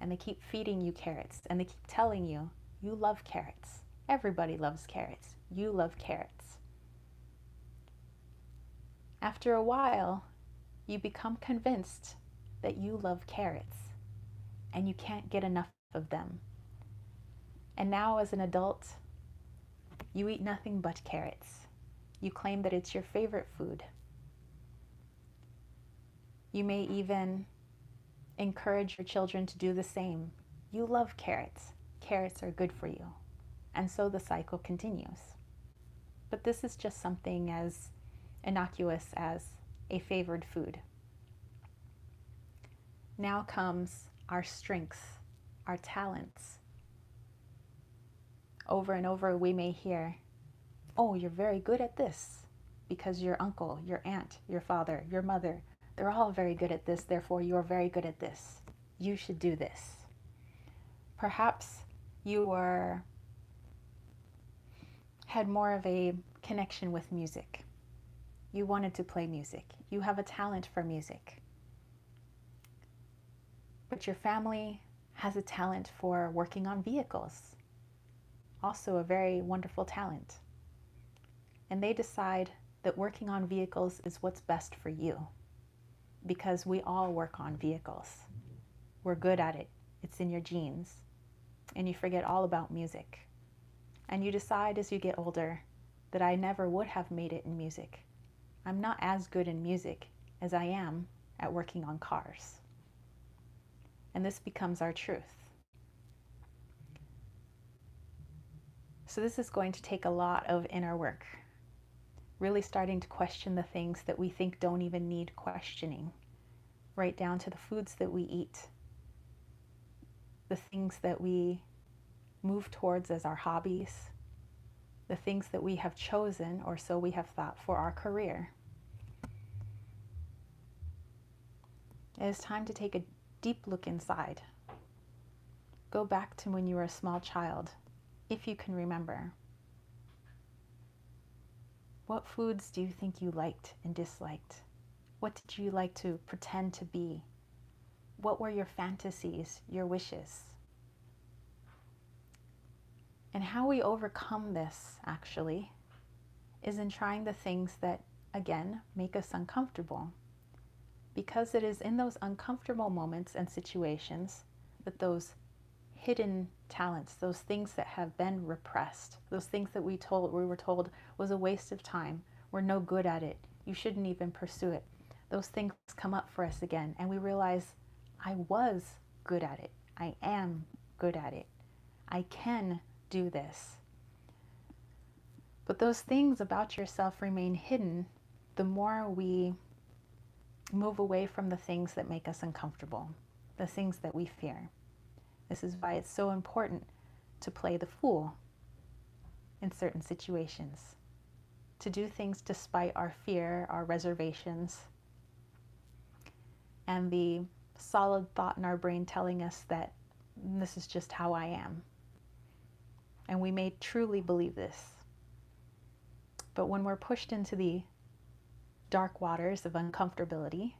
And they keep feeding you carrots, and they keep telling you, you love carrots. Everybody loves carrots. You love carrots. After a while, you become convinced that you love carrots, and you can't get enough of them. And now as an adult, you eat nothing but carrots. You claim that it's your favorite food. You may even encourage your children to do the same. You love carrots. Carrots are good for you. And so the cycle continues. But this is just something as innocuous as a favored food. Now comes our strengths, our talents. Over and over we may hear, oh, you're very good at this because your uncle, your aunt, your father, your mother, they're all very good at this, therefore you're very good at this. You should do this. Perhaps you had more of a connection with music. You wanted to play music. You have a talent for music. But your family has a talent for working on vehicles. Also a very wonderful talent. And they decide that working on vehicles is what's best for you, because we all work on vehicles. We're good at it. It's in your genes. And you forget all about music. And you decide as you get older that I never would have made it in music. I'm not as good in music as I am at working on cars. And this becomes our truth. So this is going to take a lot of inner work. Really starting to question the things that we think don't even need questioning. Right down to the foods that we eat. The things that we move towards as our hobbies. The things that we have chosen, or so we have thought, for our career. It is time to take a deep look inside. Go back to when you were a small child. if you can remember. What foods do you think you liked and disliked? What did you like to pretend to be? What were your fantasies, your wishes? And how we overcome this, actually, is in trying the things that, again, make us uncomfortable. Because it is in those uncomfortable moments and situations that those hidden talents, those things that have been repressed, those things that we were told was a waste of time, we're no good at it, you shouldn't even pursue it. Those things come up for us again, and we realize, I was good at it. I am good at it. I can do this. But those things about yourself remain hidden the more we move away from the things that make us uncomfortable, the things that we fear. This is why it's so important to play the fool in certain situations, to do things despite our fear, our reservations, and the solid thought in our brain telling us that this is just how I am. And we may truly believe this. But when we're pushed into the dark waters of uncomfortability,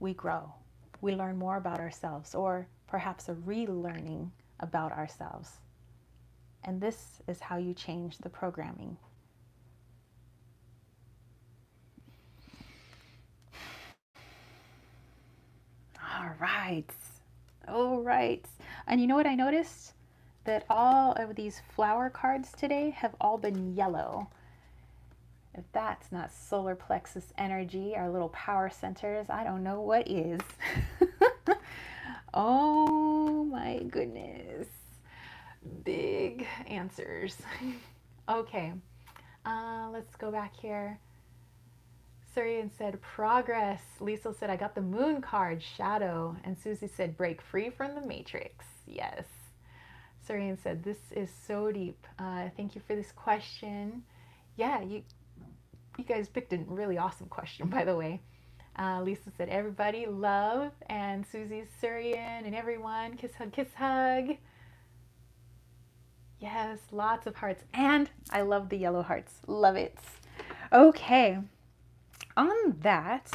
we grow. We learn more about ourselves, or perhaps a relearning about ourselves. And this is how you change the programming. All right. And you know what I noticed? That all of these flower cards today have all been yellow. If that's not solar plexus energy, our little power centers, I don't know what is. Oh my goodness. Big answers. Okay, let's go back here. Surian said progress. Lisa said I got the moon card, shadow. And Susie said break free from the matrix. Yes. Surian said this is so deep. Thank you for this question. Yeah, you guys picked a really awesome question, by the way. Lisa said everybody love, and Susie's Surian and everyone kiss hug kiss hug. Yes, lots of hearts, and I love the yellow hearts. Love it. Okay. On that,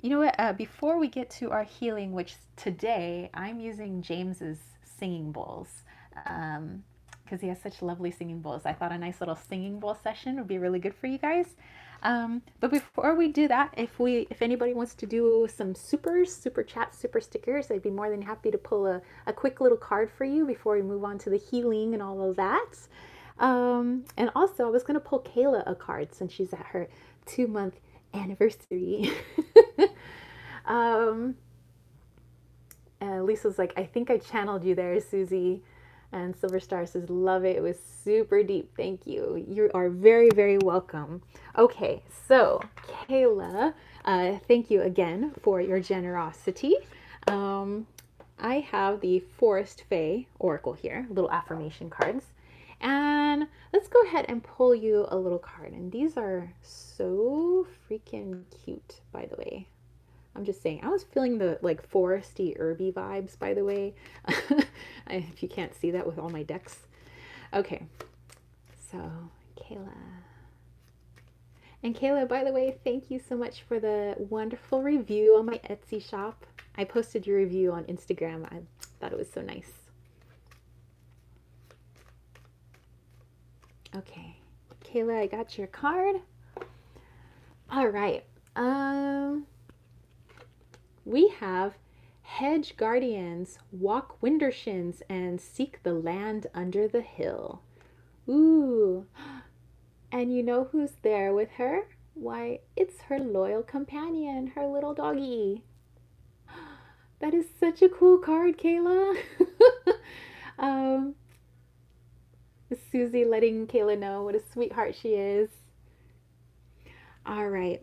you know what? Before we get to our healing, which today I'm using James's singing bowls, because he has such lovely singing bowls. I thought a nice little singing bowl session would be really good for you guys. But before we do that, if anybody wants to do some super chat, super stickers, I'd be more than happy to pull a quick little card for you before we move on to the healing and all of that. And also I was going to pull Kayla a card since she's at her 2-month anniversary. Lisa's like, I think I channeled you there, Susie. And Silver Star says, love it. It was super deep. Thank you. You are very, very welcome. Okay, so Kayla, thank you again for your generosity. I have the Forest Fae Oracle here, little affirmation cards. And let's go ahead and pull you a little card. And these are so freaking cute, by the way. I'm just saying, I was feeling the like foresty, herby vibes, by the way. If you can't see that with all my decks. Okay, so Kayla. And Kayla, by the way, thank you so much for the wonderful review on my Etsy shop. I posted your review on Instagram. I thought it was so nice. Okay, Kayla, I got your card. All right. We have hedge guardians, walk windershins, and seek the land under the hill. Ooh, and you know who's there with her? Why, it's her loyal companion, her little doggy. That is such a cool card, Kayla. Susie letting Kayla know what a sweetheart she is. All right,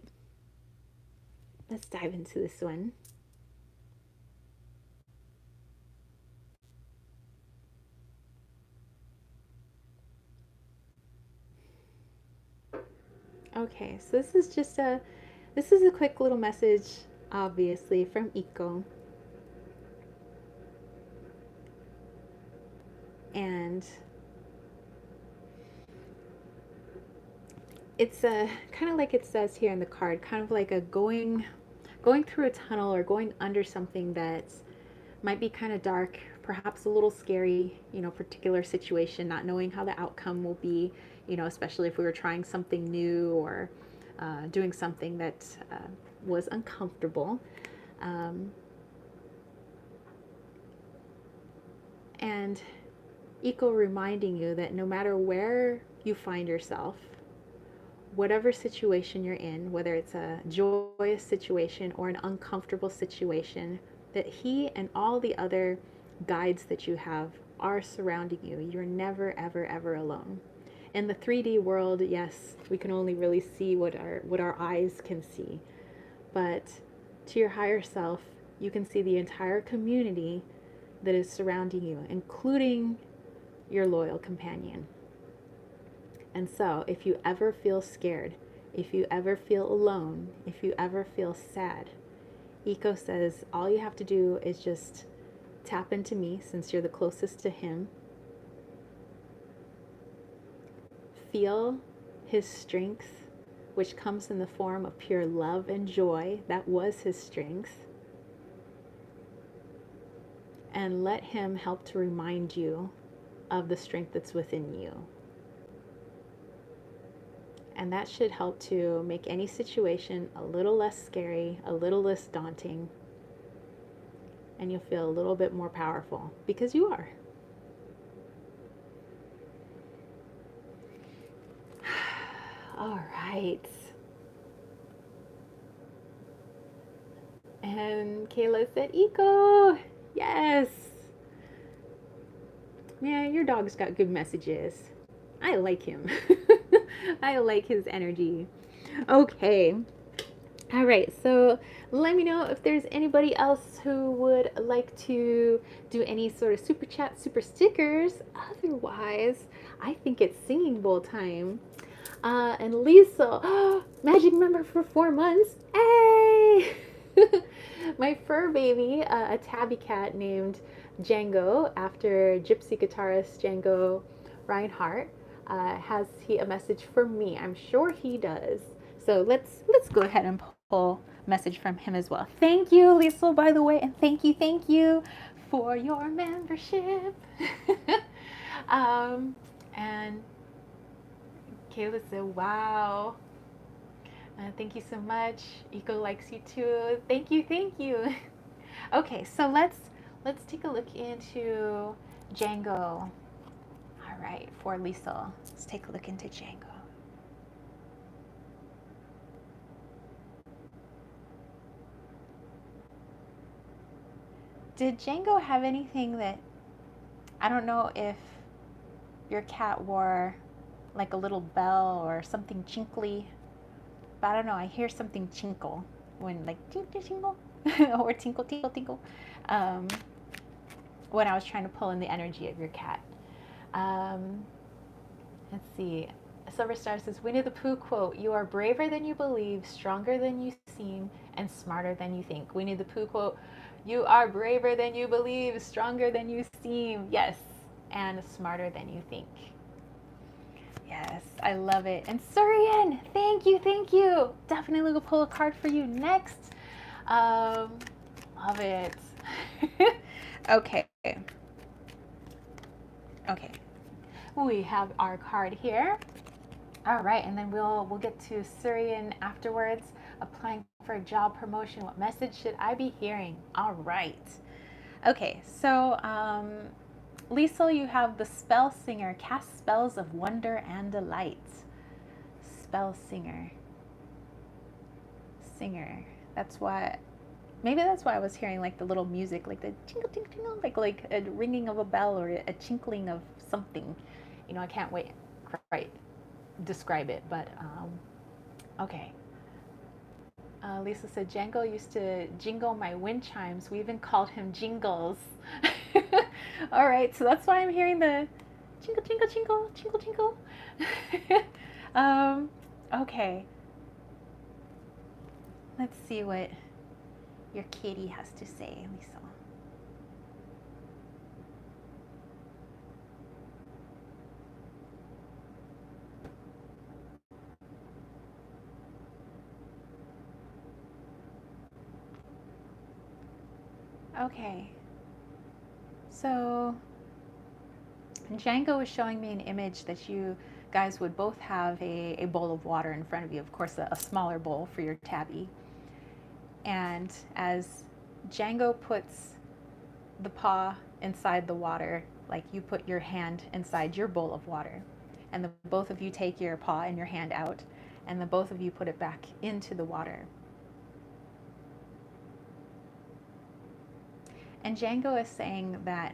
let's dive into this one. Okay, so this is a quick little message, obviously, from Iko. And And it's kind of like it says here in the card, kind of like a going through a tunnel or going under something that might be kind of dark, perhaps a little scary, particular situation, not knowing how the outcome will be, especially if we were trying something new or doing something that was uncomfortable. And Eco reminding you that no matter where you find yourself, whatever situation you're in, whether it's a joyous situation or an uncomfortable situation, that he and all the other guides that you have are surrounding you. You're never, ever, ever alone. In the 3D world, yes, we can only really see what our eyes can see. But to your higher self, you can see the entire community that is surrounding you, including your loyal companion. And so, if you ever feel scared, if you ever feel alone, if you ever feel sad, Eco says all you have to do is just tap into me, since you're the closest to him. Feel his strength, which comes in the form of pure love and joy. That was his strength. And let him help to remind you of the strength that's within you. And that should help to make any situation a little less scary, a little less daunting. And you'll feel a little bit more powerful, because you are. All right. And Kayla said, Eco, yes. Man, your dog's got good messages. I like him. I like his energy. Okay. All right. So let me know if there's anybody else who would like to do any sort of super chat, super stickers. Otherwise, I think it's singing bowl time. And Lisa, magic member for 4 months. Hey! My fur baby, a tabby cat named Django, after gypsy guitarist Django Reinhardt, has he a message for me? I'm sure he does. So let's go ahead and pull a message from him as well. Thank you, Lisa, by the way, and thank you for your membership. And Kayla said, wow. Thank you so much. Eco likes you too. Thank you. Okay, so let's take a look into Django. All right, for Lisa, let's take a look into Django. Did Django have anything that, I don't know if your cat wore like a little bell or something chinkly, but I don't know, I hear something chinkle when like tinkle tinkle or tinkle tinkle tinkle when I was trying to pull in the energy of your cat. Let's see. Silver Star says, Winnie the Pooh quote, you are braver than you believe, stronger than you seem, and smarter than you think. Winnie the Pooh quote, you are braver than you believe, stronger than you seem. Yes, and smarter than you think. Yes, I love it. And Surian, thank you. Definitely will pull a card for you next. Love it. Okay. We have our card here. All right, and then we'll get to Surian afterwards. Applying for a job promotion. What message should I be hearing? All right. Okay, so Liesel, you have the Spell Singer. Cast spells of wonder and delight. Spell Singer. Maybe that's why I was hearing like the little music, like the tingle, tingle, tingle, like a ringing of a bell or a chinkling of something. I can't quite describe it, but okay. Lisa said, Django used to jingle my wind chimes. We even called him Jingles. All right, so that's why I'm hearing the jingle, jingle, jingle, jingle, jingle. Okay. Let's see what your kitty has to say, Lisa. Okay. So Django was showing me an image that you guys would both have a bowl of water in front of you. Of course, a smaller bowl for your tabby. And as Django puts the paw inside the water, like you put your hand inside your bowl of water, and the both of you take your paw and your hand out, and the both of you put it back into the water. And Django is saying that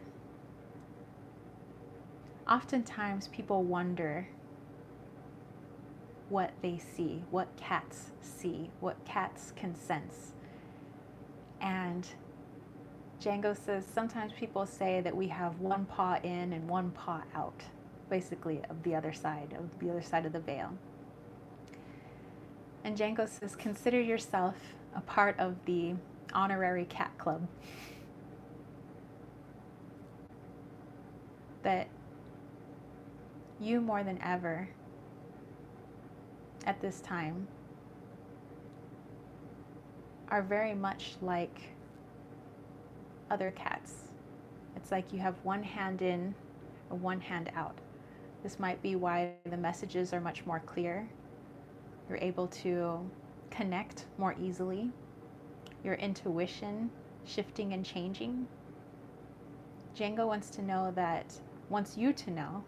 oftentimes people wonder what they see, what cats see, what cats can sense. And Django says sometimes people say that we have one paw in and one paw out, basically of the other side of the veil. And Django says, consider yourself a part of the honorary cat club. That you more than ever at this time are very much like other cats. It's like you have one hand in and one hand out. This might be why the messages are much more clear. You're able to connect more easily. Your intuition shifting and changing. Django wants you to know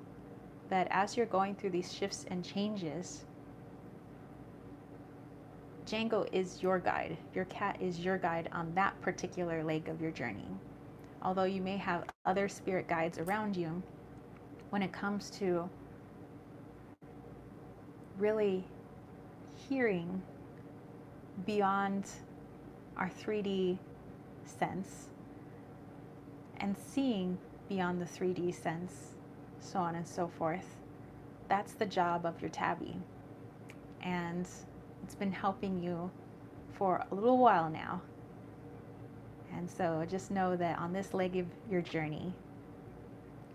that as you're going through these shifts and changes, Django is your guide. Your cat is your guide on that particular leg of your journey. Although you may have other spirit guides around you, when it comes to really hearing beyond our 3D sense and seeing beyond the 3D sense, so on and so forth, that's the job of your tabby. And it's been helping you for a little while now. And so just know that on this leg of your journey,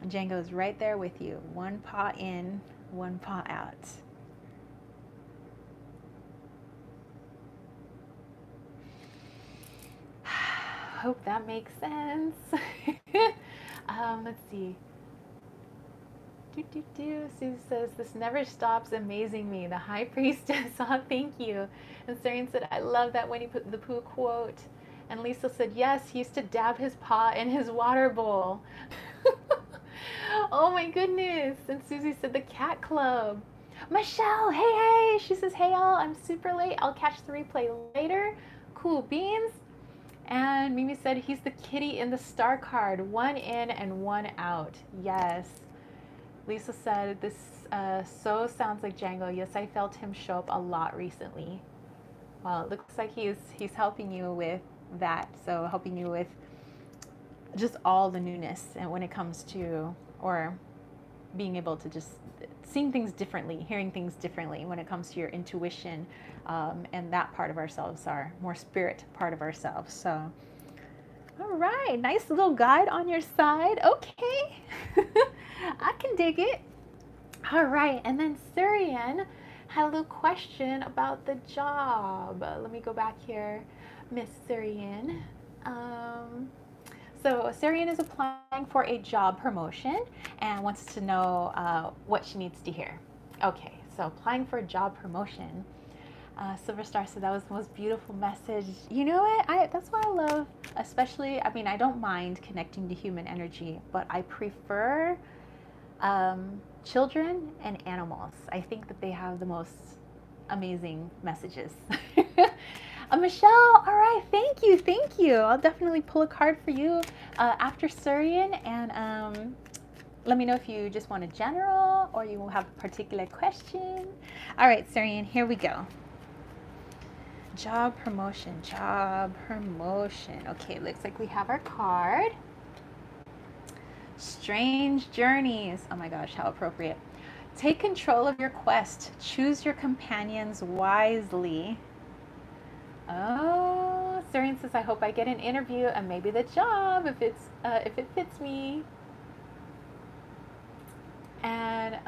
Django is right there with you. One paw in, one paw out. Hope that makes sense. Let's see. Susie says, this never stops amazing me. The High Priestess. Oh, thank you. And Sarian said, I love that Winnie the Pooh quote. And Lisa said, yes, he used to dab his paw in his water bowl. Oh my goodness. And Susie said, the cat club. Michelle, hey. She says, hey all, I'm super late. I'll catch the replay later. Cool beans. And Mimi said, he's the kitty in the star card. One in and one out. Yes. Lisa said, this so sounds like Django. Yes, I felt him show up a lot recently. Well, it looks like he's helping you with that. So helping you with just all the newness and when it comes to, or being able to just seeing things differently, hearing things differently when it comes to your intuition, and that part of ourselves, our more spirit part of ourselves. So, all right, nice little guide on your side. Okay, I can dig it. All right, and then Surian had a little question about the job. Let me go back here, Miss Surian. So Sarian is applying for a job promotion and wants to know what she needs to hear. Okay, so applying for a job promotion. Silver Star said that was the most beautiful message. You know what? That's why I love, especially, I mean, I don't mind connecting to human energy, but I prefer children and animals. I think that they have the most amazing messages. Michelle, all right, thank you. I'll definitely pull a card for you after Surian, and let me know if you just want a general or you will have a particular question. All right, Surian, here we go. Job promotion. Okay, looks like we have our card. Strange journeys. Oh my gosh, how appropriate. Take control of your quest. Choose your companions wisely. Oh, Surian says, I hope I get an interview and maybe the job if it fits me. And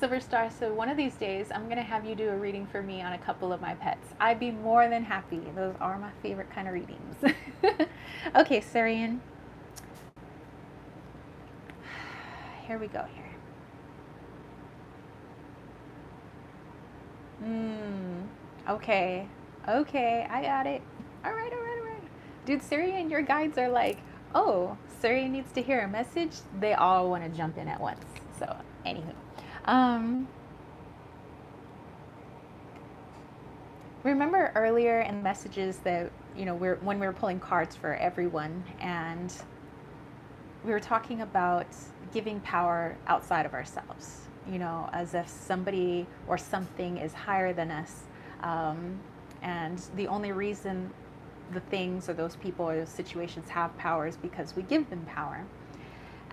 Silverstar, so one of these days I'm going to have you do a reading for me on a couple of my pets. I'd be more than happy. Those are my favorite kind of readings. Okay, Sarian. Here we go here. Okay. Okay, I got it. All right, all right, all right. Dude, Sarian, your guides are like, oh, Sarian needs to hear a message. They all want to jump in at once. So, anywho. Remember earlier in messages that, when we were pulling cards for everyone, and we were talking about giving power outside of ourselves, as if somebody or something is higher than us. And the only reason the things or those people or those situations have power is because we give them power.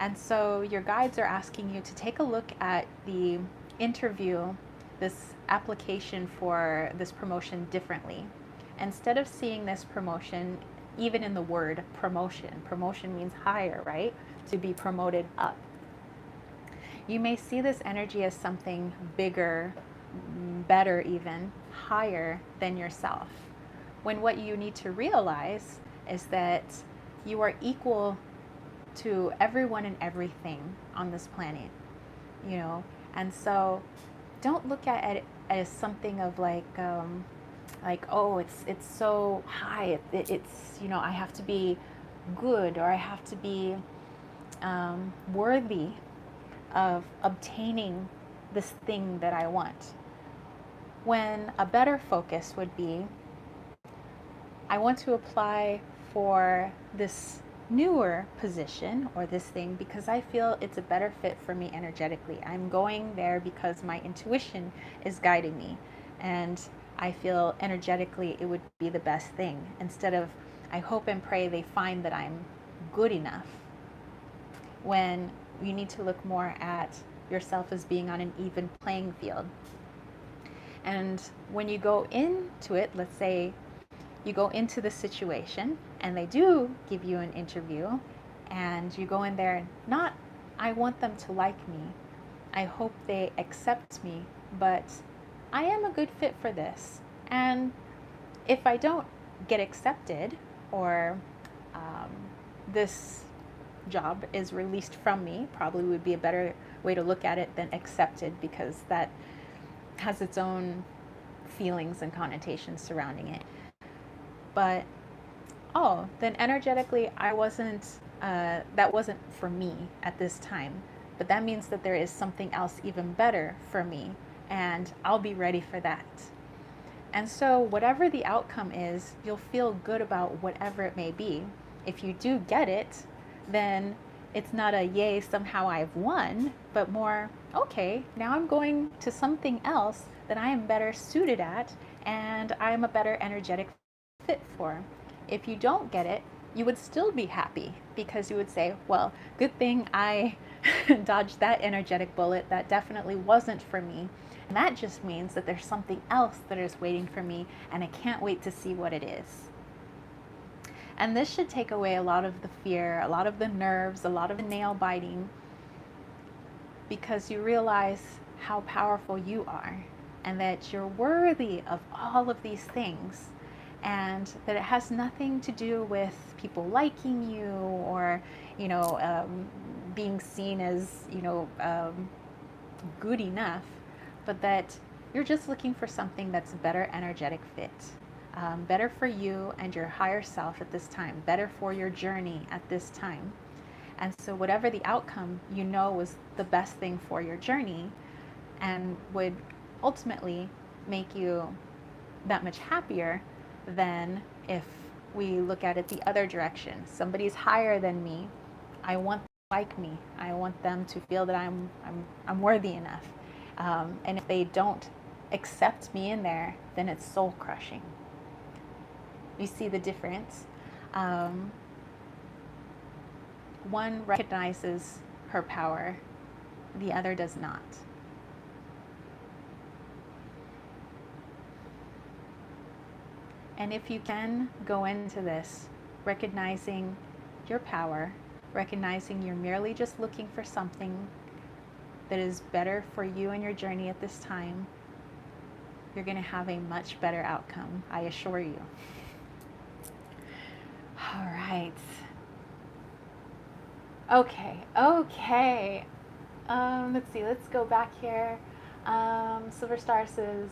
And so your guides are asking you to take a look at the interview, this application for this promotion differently. Instead of seeing this promotion, even in the word promotion, promotion means higher, right? To be promoted up. You may see this energy as something bigger, better even, higher than yourself. When what you need to realize is that you are equal to everyone and everything on this planet, and so don't look at it as something of like oh, it's so high, it's I have to be good, or I have to be worthy of obtaining this thing that I want. When a better focus would be, I want to apply for this newer position or this thing because I feel it's a better fit for me energetically. I'm going there because my intuition is guiding me, and I feel energetically it would be the best thing, instead of I hope and pray they find that I'm good enough. When you need to look more at yourself as being on an even playing field. And when you go into it, let's say you go into the situation and they do give you an interview, and you go in there, not I want them to like me, I hope they accept me, but I am a good fit for this. And if I don't get accepted, or this job is released from me, probably would be a better way to look at it than accepted, because that has its own feelings and connotations surrounding it. But then energetically I wasn't that wasn't for me at this time, but that means that there is something else even better for me, and I'll be ready for that. And so whatever the outcome is, you'll feel good about whatever it may be. If you do get it, then it's not a yay, somehow I've won, but more, okay, now I'm going to something else that I am better suited at and I'm a better energetic fit for. If you don't get it, you would still be happy, because you would say, well, good thing I dodged that energetic bullet. That definitely wasn't for me. And that just means that there's something else that is waiting for me, and I can't wait to see what it is. And this should take away a lot of the fear, a lot of the nerves, a lot of the nail biting, because you realize how powerful you are, and that you're worthy of all of these things, and that it has nothing to do with people liking you, or being seen as good enough, but that you're just looking for something that's a better energetic fit, better for you and your higher self at this time, better for your journey at this time. And so whatever the outcome, was the best thing for your journey, and would ultimately make you that much happier than if we look at it the other direction. Somebody's higher than me, I want them to like me, I want them to feel that I'm worthy enough. And if they don't accept me in there, then it's soul crushing. You see the difference? One recognizes her power, the other does not. And if you can go into this recognizing your power, recognizing you're merely just looking for something that is better for you and your journey at this time, you're going to have a much better outcome, I assure you. All right. Okay. Let's see. Let's go back here. Silver Star says,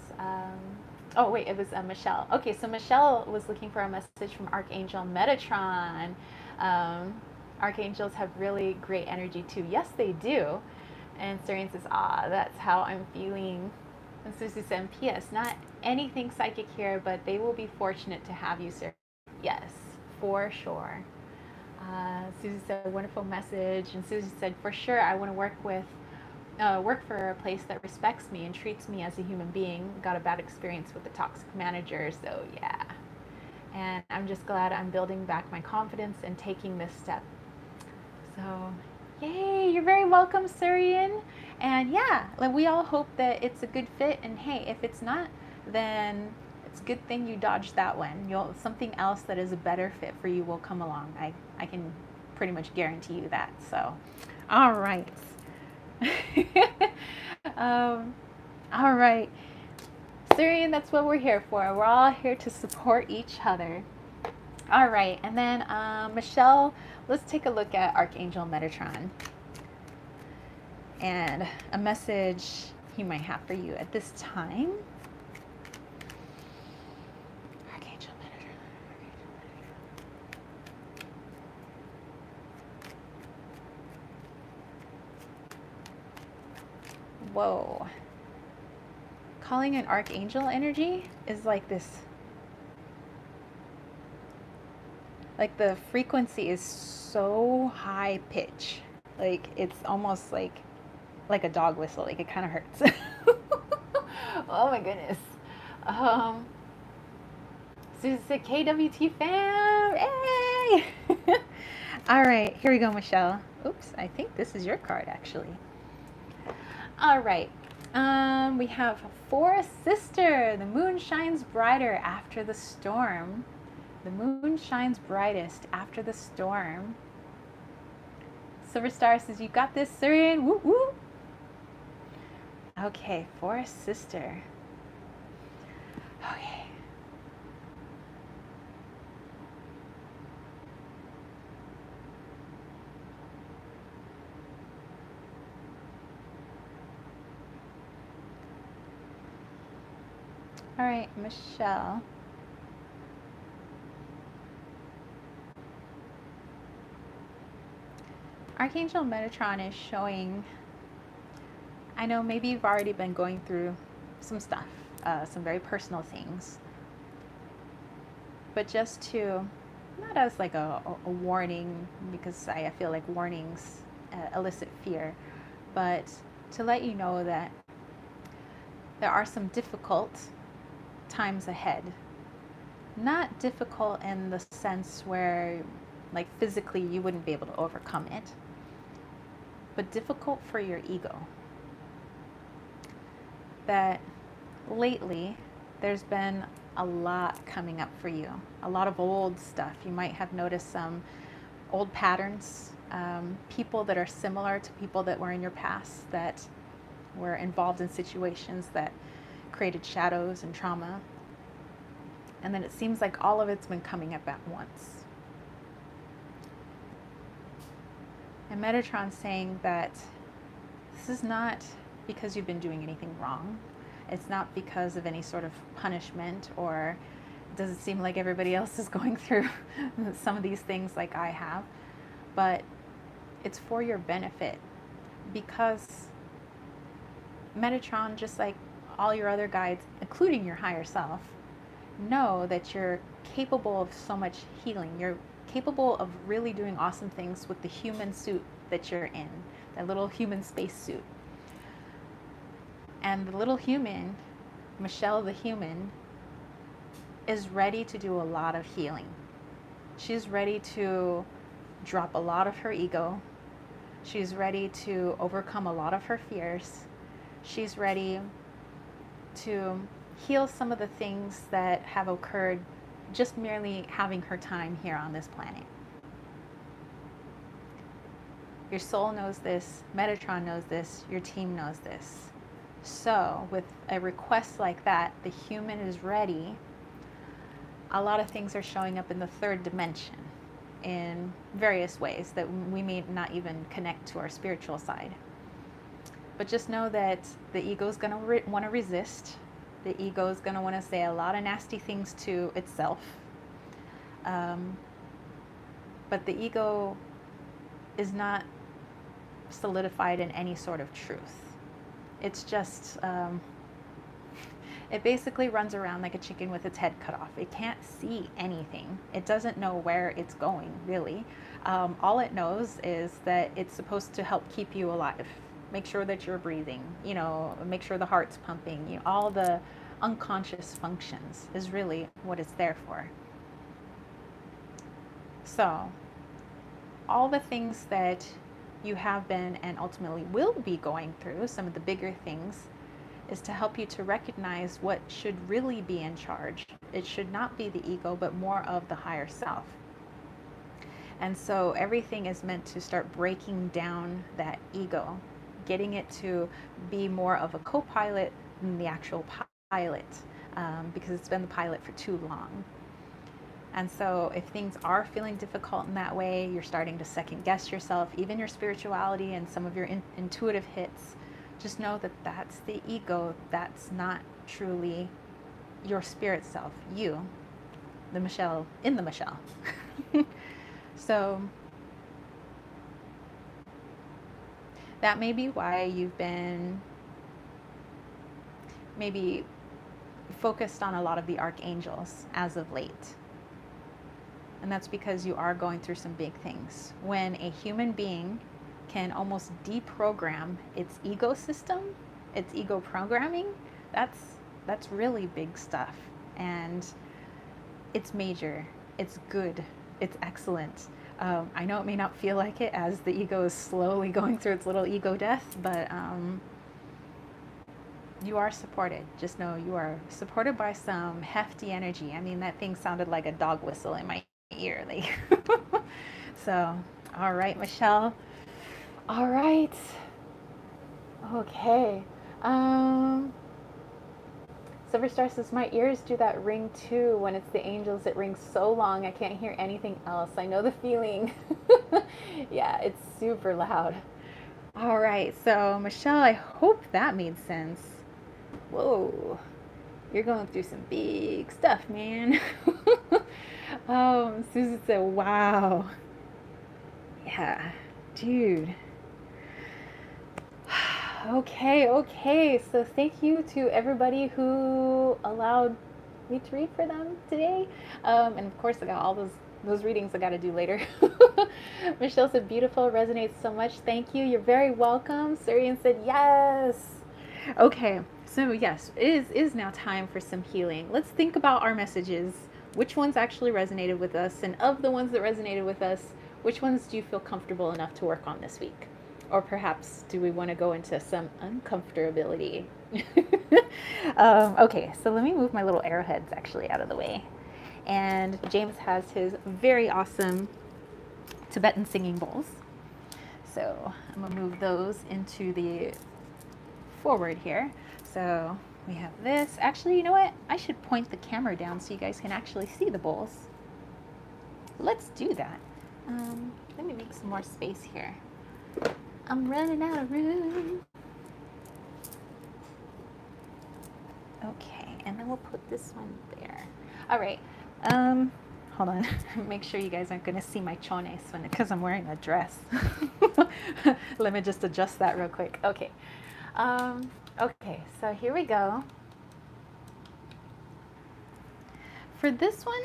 oh wait, it was Michelle. Okay, so Michelle was looking for a message from Archangel Metatron. Archangels have really great energy too. Yes, they do. And Sarian says, that's how I'm feeling. And Susie said, P.S. Not anything psychic here, but they will be fortunate to have you, sir. Yes, for sure. Susie said, wonderful message. And Susie said, for sure, I want to work for a place that respects me and treats me as a human being. Got a bad experience with the toxic manager, so yeah. And I'm just glad I'm building back my confidence and taking this step. So, yay, you're very welcome, Surian. And yeah, like we all hope that it's a good fit. And hey, if it's not, then it's a good thing you dodged that one. Something else that is a better fit for you will come along. I can pretty much guarantee you that. So, all right. All right. Surian, that's what we're here for. We're all here to support each other. All right. And then Michelle, let's take a look at Archangel Metatron and a message he might have for you at this time. Archangel Metatron. Whoa. Calling an archangel energy is like this. Like the frequency is so high pitch. Like it's almost like a dog whistle. Like it kind of hurts. Oh my goodness. Susan said, KWT fam. Hey! All right, here we go, Michelle. Oops, I think this is your card actually. All right. We have Forest Sister. The moon shines brighter after the storm. The moon shines brightest after the storm. Silver Star says, you got this, Surian. Woo woo. Okay, Forest Sister. Okay. All right, Michelle. Archangel Metatron is showing, I know maybe you've already been going through some stuff, some very personal things, but just to, not as like a warning, because I feel like warnings elicit fear, but to let you know that there are some difficult times ahead. Not difficult in the sense where like physically you wouldn't be able to overcome it, but difficult for your ego. That lately there's been a lot coming up for you, a lot of old stuff. You might have noticed some old patterns, people that are similar to people that were in your past that were involved in situations that created shadows and trauma. And then it seems like all of it's been coming up at once. And Metatron's saying that this is not because you've been doing anything wrong. It's not because of any sort of punishment, or it doesn't seem like everybody else is going through some of these things like I have. But it's for your benefit, because Metatron, just like all your other guides, including your higher self, know that you're capable of so much healing. You're capable of really doing awesome things with the human suit that you're in, that little human space suit. And the little human, Michelle the human, is ready to do a lot of healing. She's ready to drop a lot of her ego. She's ready to overcome a lot of her fears. She's ready to heal some of the things that have occurred just merely having her time here on this planet. Your soul knows this, Metatron knows this, your team knows this. So with a request like that, the human is ready. A lot of things are showing up in the third dimension in various ways that we may not even connect to our spiritual side. But just know that the ego is going to want to resist. The ego is going to want to say a lot of nasty things to itself. But the ego is not solidified in any sort of truth. It's just, it basically runs around like a chicken with its head cut off. It can't see anything. It doesn't know where it's going, really. All it knows is that it's supposed to help keep you alive. Make sure that you're breathing, make sure the heart's pumping, all the unconscious functions is really what it's there for. So, all the things that you have been and ultimately will be going through, some of the bigger things, is to help you to recognize what should really be in charge. It should not be the ego, but more of the higher self. And so everything is meant to start breaking down that ego, getting it to be more of a co-pilot than the actual pilot, because it's been the pilot for too long. And so if things are feeling difficult in that way, you're starting to second guess yourself, even your spirituality and some of your intuitive hits, just know that that's the ego. That's not truly your spirit self, you, the Michelle in the Michelle. So that may be why you've been maybe focused on a lot of the archangels as of late. And that's because you are going through some big things. When a human being can almost deprogram its ego system, its ego programming, that's really big stuff. And it's major, it's good, it's excellent. I know it may not feel like it as the ego is slowly going through its little ego death, but you are supported. Just know you are supported by some hefty energy. I mean, that thing sounded like a dog whistle in my ear. Like so, all right, Michelle. All right. Okay. Silverstar says, my ears do that ring too. When it's the angels, it rings so long I can't hear anything else. I know the feeling. Yeah, it's super loud. All right, so Michelle, I hope that made sense. Whoa, you're going through some big stuff, man. Susan said, wow. Yeah, dude. Okay. So thank you to everybody who allowed me to read for them today. And of course, I got all those readings I got to do later. Michelle said, beautiful, resonates so much. Thank you. You're very welcome. Surian said, yes. Okay, so yes, it is now time for some healing. Let's think about our messages. Which ones actually resonated with us? And of the ones that resonated with us, which ones do you feel comfortable enough to work on this week? Or perhaps do we want to go into some uncomfortability? Okay, so let me move my little arrowheads actually out of the way. And James has his very awesome Tibetan singing bowls. So I'm going to move those into the forward here. So we have this. Actually, you know what? I should point the camera down so you guys can actually see the bowls. Let's do that. Let me make some more space here. I'm running out of room. Okay, and then we'll put this one there. All right. Hold on. Make sure you guys aren't going to see my chones because I'm wearing a dress. Let me just adjust that real quick. Okay. Okay, so here we go. For this one,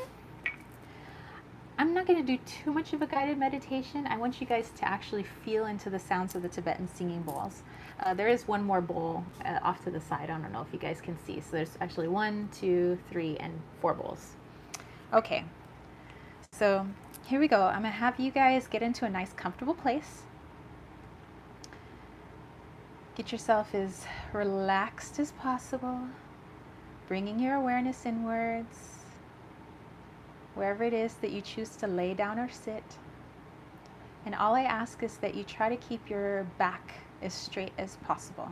I'm not going to do too much of a guided meditation. I want you guys to actually feel into the sounds of the Tibetan singing bowls. There is one more bowl off to the side. I don't know if you guys can see. So there's actually 1, 2, 3, and 4 bowls. Okay, so here we go. I'm going to have you guys get into a nice comfortable place. Get yourself as relaxed as possible, bringing your awareness inwards, wherever it is that you choose to lay down or sit. And all I ask is that you try to keep your back as straight as possible.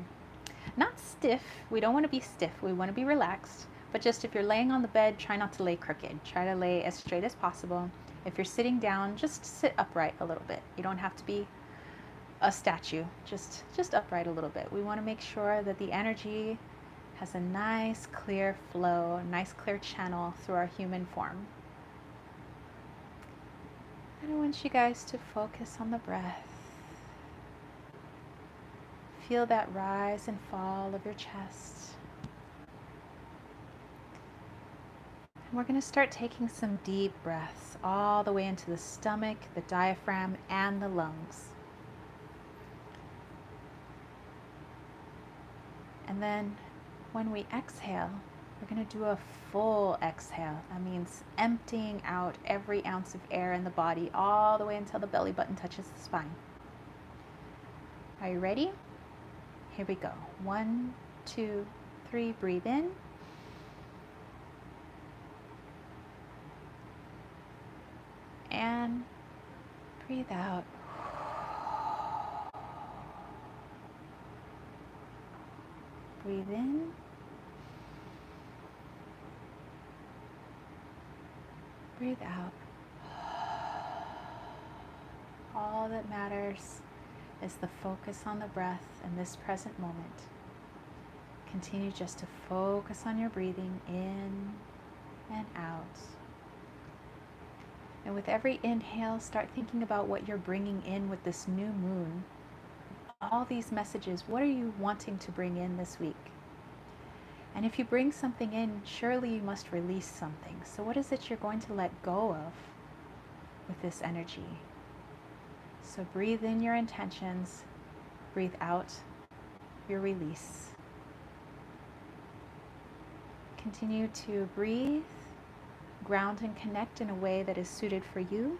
Not stiff. We don't want to be stiff. We want to be relaxed. But just if you're laying on the bed, try not to lay crooked. Try to lay as straight as possible. If you're sitting down, just sit upright a little bit. You don't have to be a statue. Just upright a little bit. We want to make sure that the energy has a nice clear flow, a nice clear channel through our human form. And I want you guys to focus on the breath. Feel that rise and fall of your chest. And we're going to start taking some deep breaths all the way into the stomach, the diaphragm, and the lungs. And then when we exhale, we're going to do a full exhale. That means emptying out every ounce of air in the body all the way until the belly button touches the spine. Are you ready? Here we go. 1, 2, 3. Breathe in. And breathe out. Breathe in. Breathe out. All that matters is the focus on the breath in this present moment. Continue just to focus on your breathing in and out. And with every inhale, start thinking about what you're bringing in with this new moon. All these messages, what are you wanting to bring in this week? And if you bring something in, surely you must release something. So what is it you're going to let go of with this energy? So breathe in your intentions, breathe out your release. Continue to breathe, ground and connect in a way that is suited for you.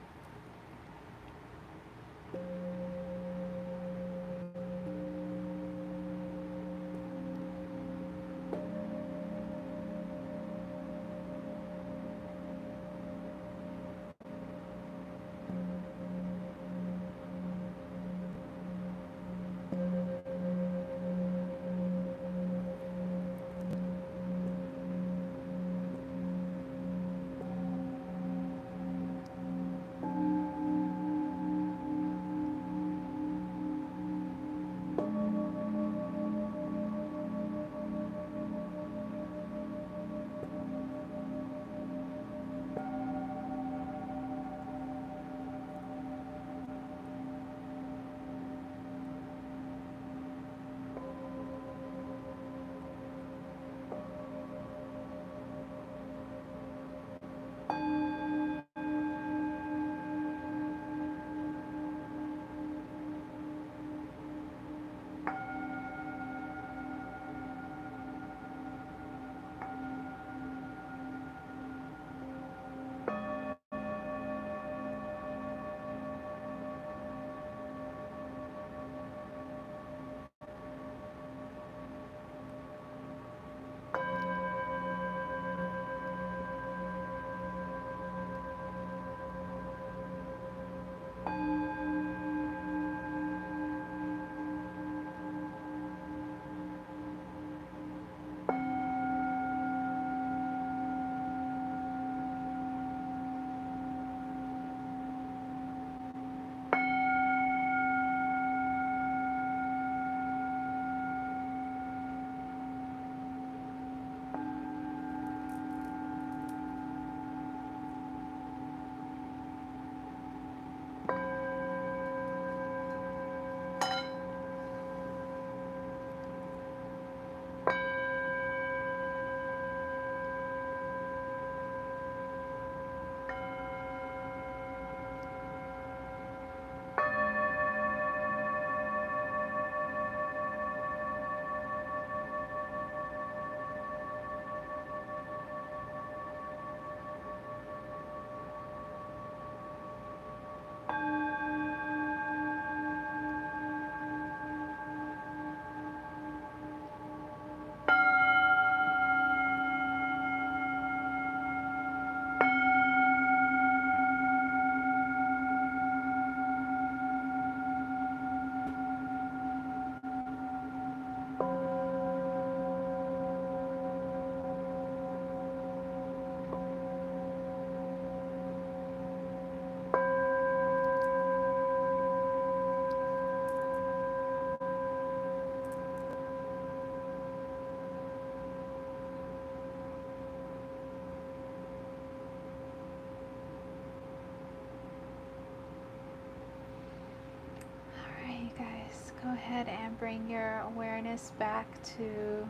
ahead and bring your awareness back to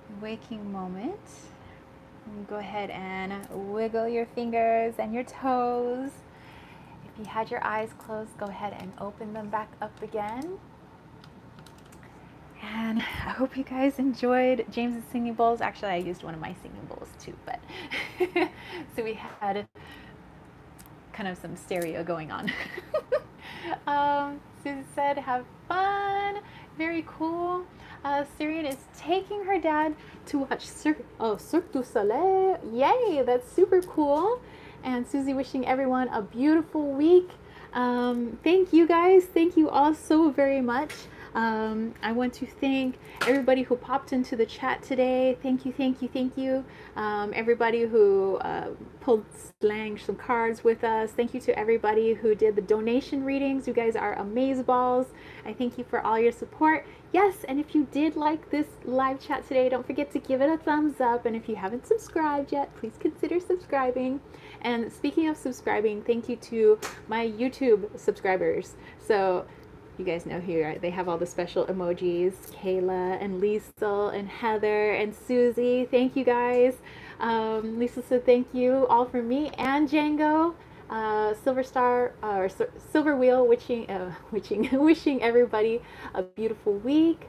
the waking moment. And go ahead and wiggle your fingers and your toes. If you had your eyes closed, go ahead and open them back up again. And I hope you guys enjoyed James's singing bowls. Actually, I used one of my singing bowls too, but so we had kind of some stereo going on. Susie said, have fun. Very cool. Syrian is taking her dad to watch Cirque du Soleil. Yay, that's super cool. And Susie wishing everyone a beautiful week. Thank you guys. Thank you all so very much. I want to thank everybody who popped into the chat today. Thank you, thank you, thank you. Everybody who pulled slang some cards with us. Thank you to everybody who did the donation readings. You guys are amazeballs. I thank you for all your support. Yes, and if you did like this live chat today, don't forget to give it a thumbs up. And if you haven't subscribed yet, please consider subscribing. And speaking of subscribing, thank you to my YouTube subscribers. So you guys know here they have all the special emojis. Kayla and Lisa and Heather and Susie. Thank you guys. Lisa said thank you all from me and Django. Silver Star or Silver Wheel wishing everybody a beautiful week.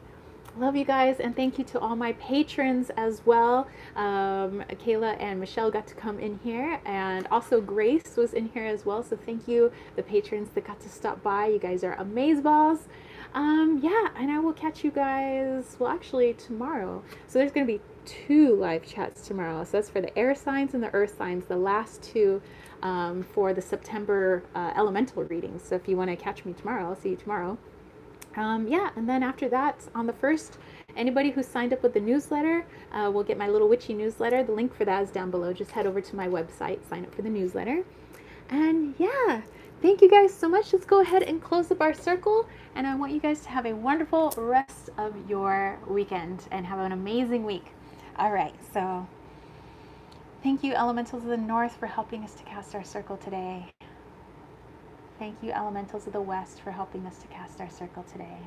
Love you guys, and thank you to all my patrons as well. Kayla and Michelle got to come in here, and also Grace was in here as well. So thank you, the patrons that got to stop by. You guys are amazeballs. Yeah, and I will catch you guys, well, actually tomorrow. So there's going to be 2 live chats tomorrow. So that's for the air signs and the earth signs, the last 2 for the September elemental readings. So if you want to catch me tomorrow, I'll see you tomorrow. Yeah, and then after that, on the 1st, anybody who signed up with the newsletter will get my little witchy newsletter. The link for that is down below. Just head over to my website, sign up for the newsletter. And yeah, thank you guys so much. Let's go ahead and close up our circle. And I want you guys to have a wonderful rest of your weekend and have an amazing week. All right, so thank you, Elementals of the North, for helping us to cast our circle today. Thank you, Elementals of the West, for helping us to cast our circle today.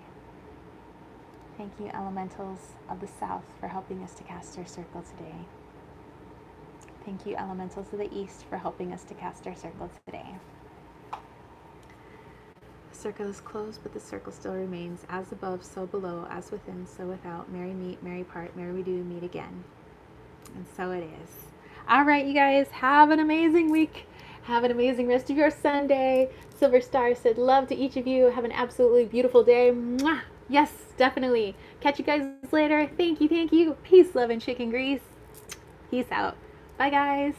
Thank you, Elementals of the South, for helping us to cast our circle today. Thank you, Elementals of the East, for helping us to cast our circle today. The circle is closed, but the circle still remains. As above, so below, as within, so without. Merry meet, merry part, merry we do meet again. And so it is. All right, you guys, have an amazing week. Have an amazing rest of your Sunday. Silver Star said love to each of you. Have an absolutely beautiful day. Mwah! Yes, definitely. Catch you guys later. Thank you, thank you. Peace, love, and chicken grease. Peace out. Bye, guys.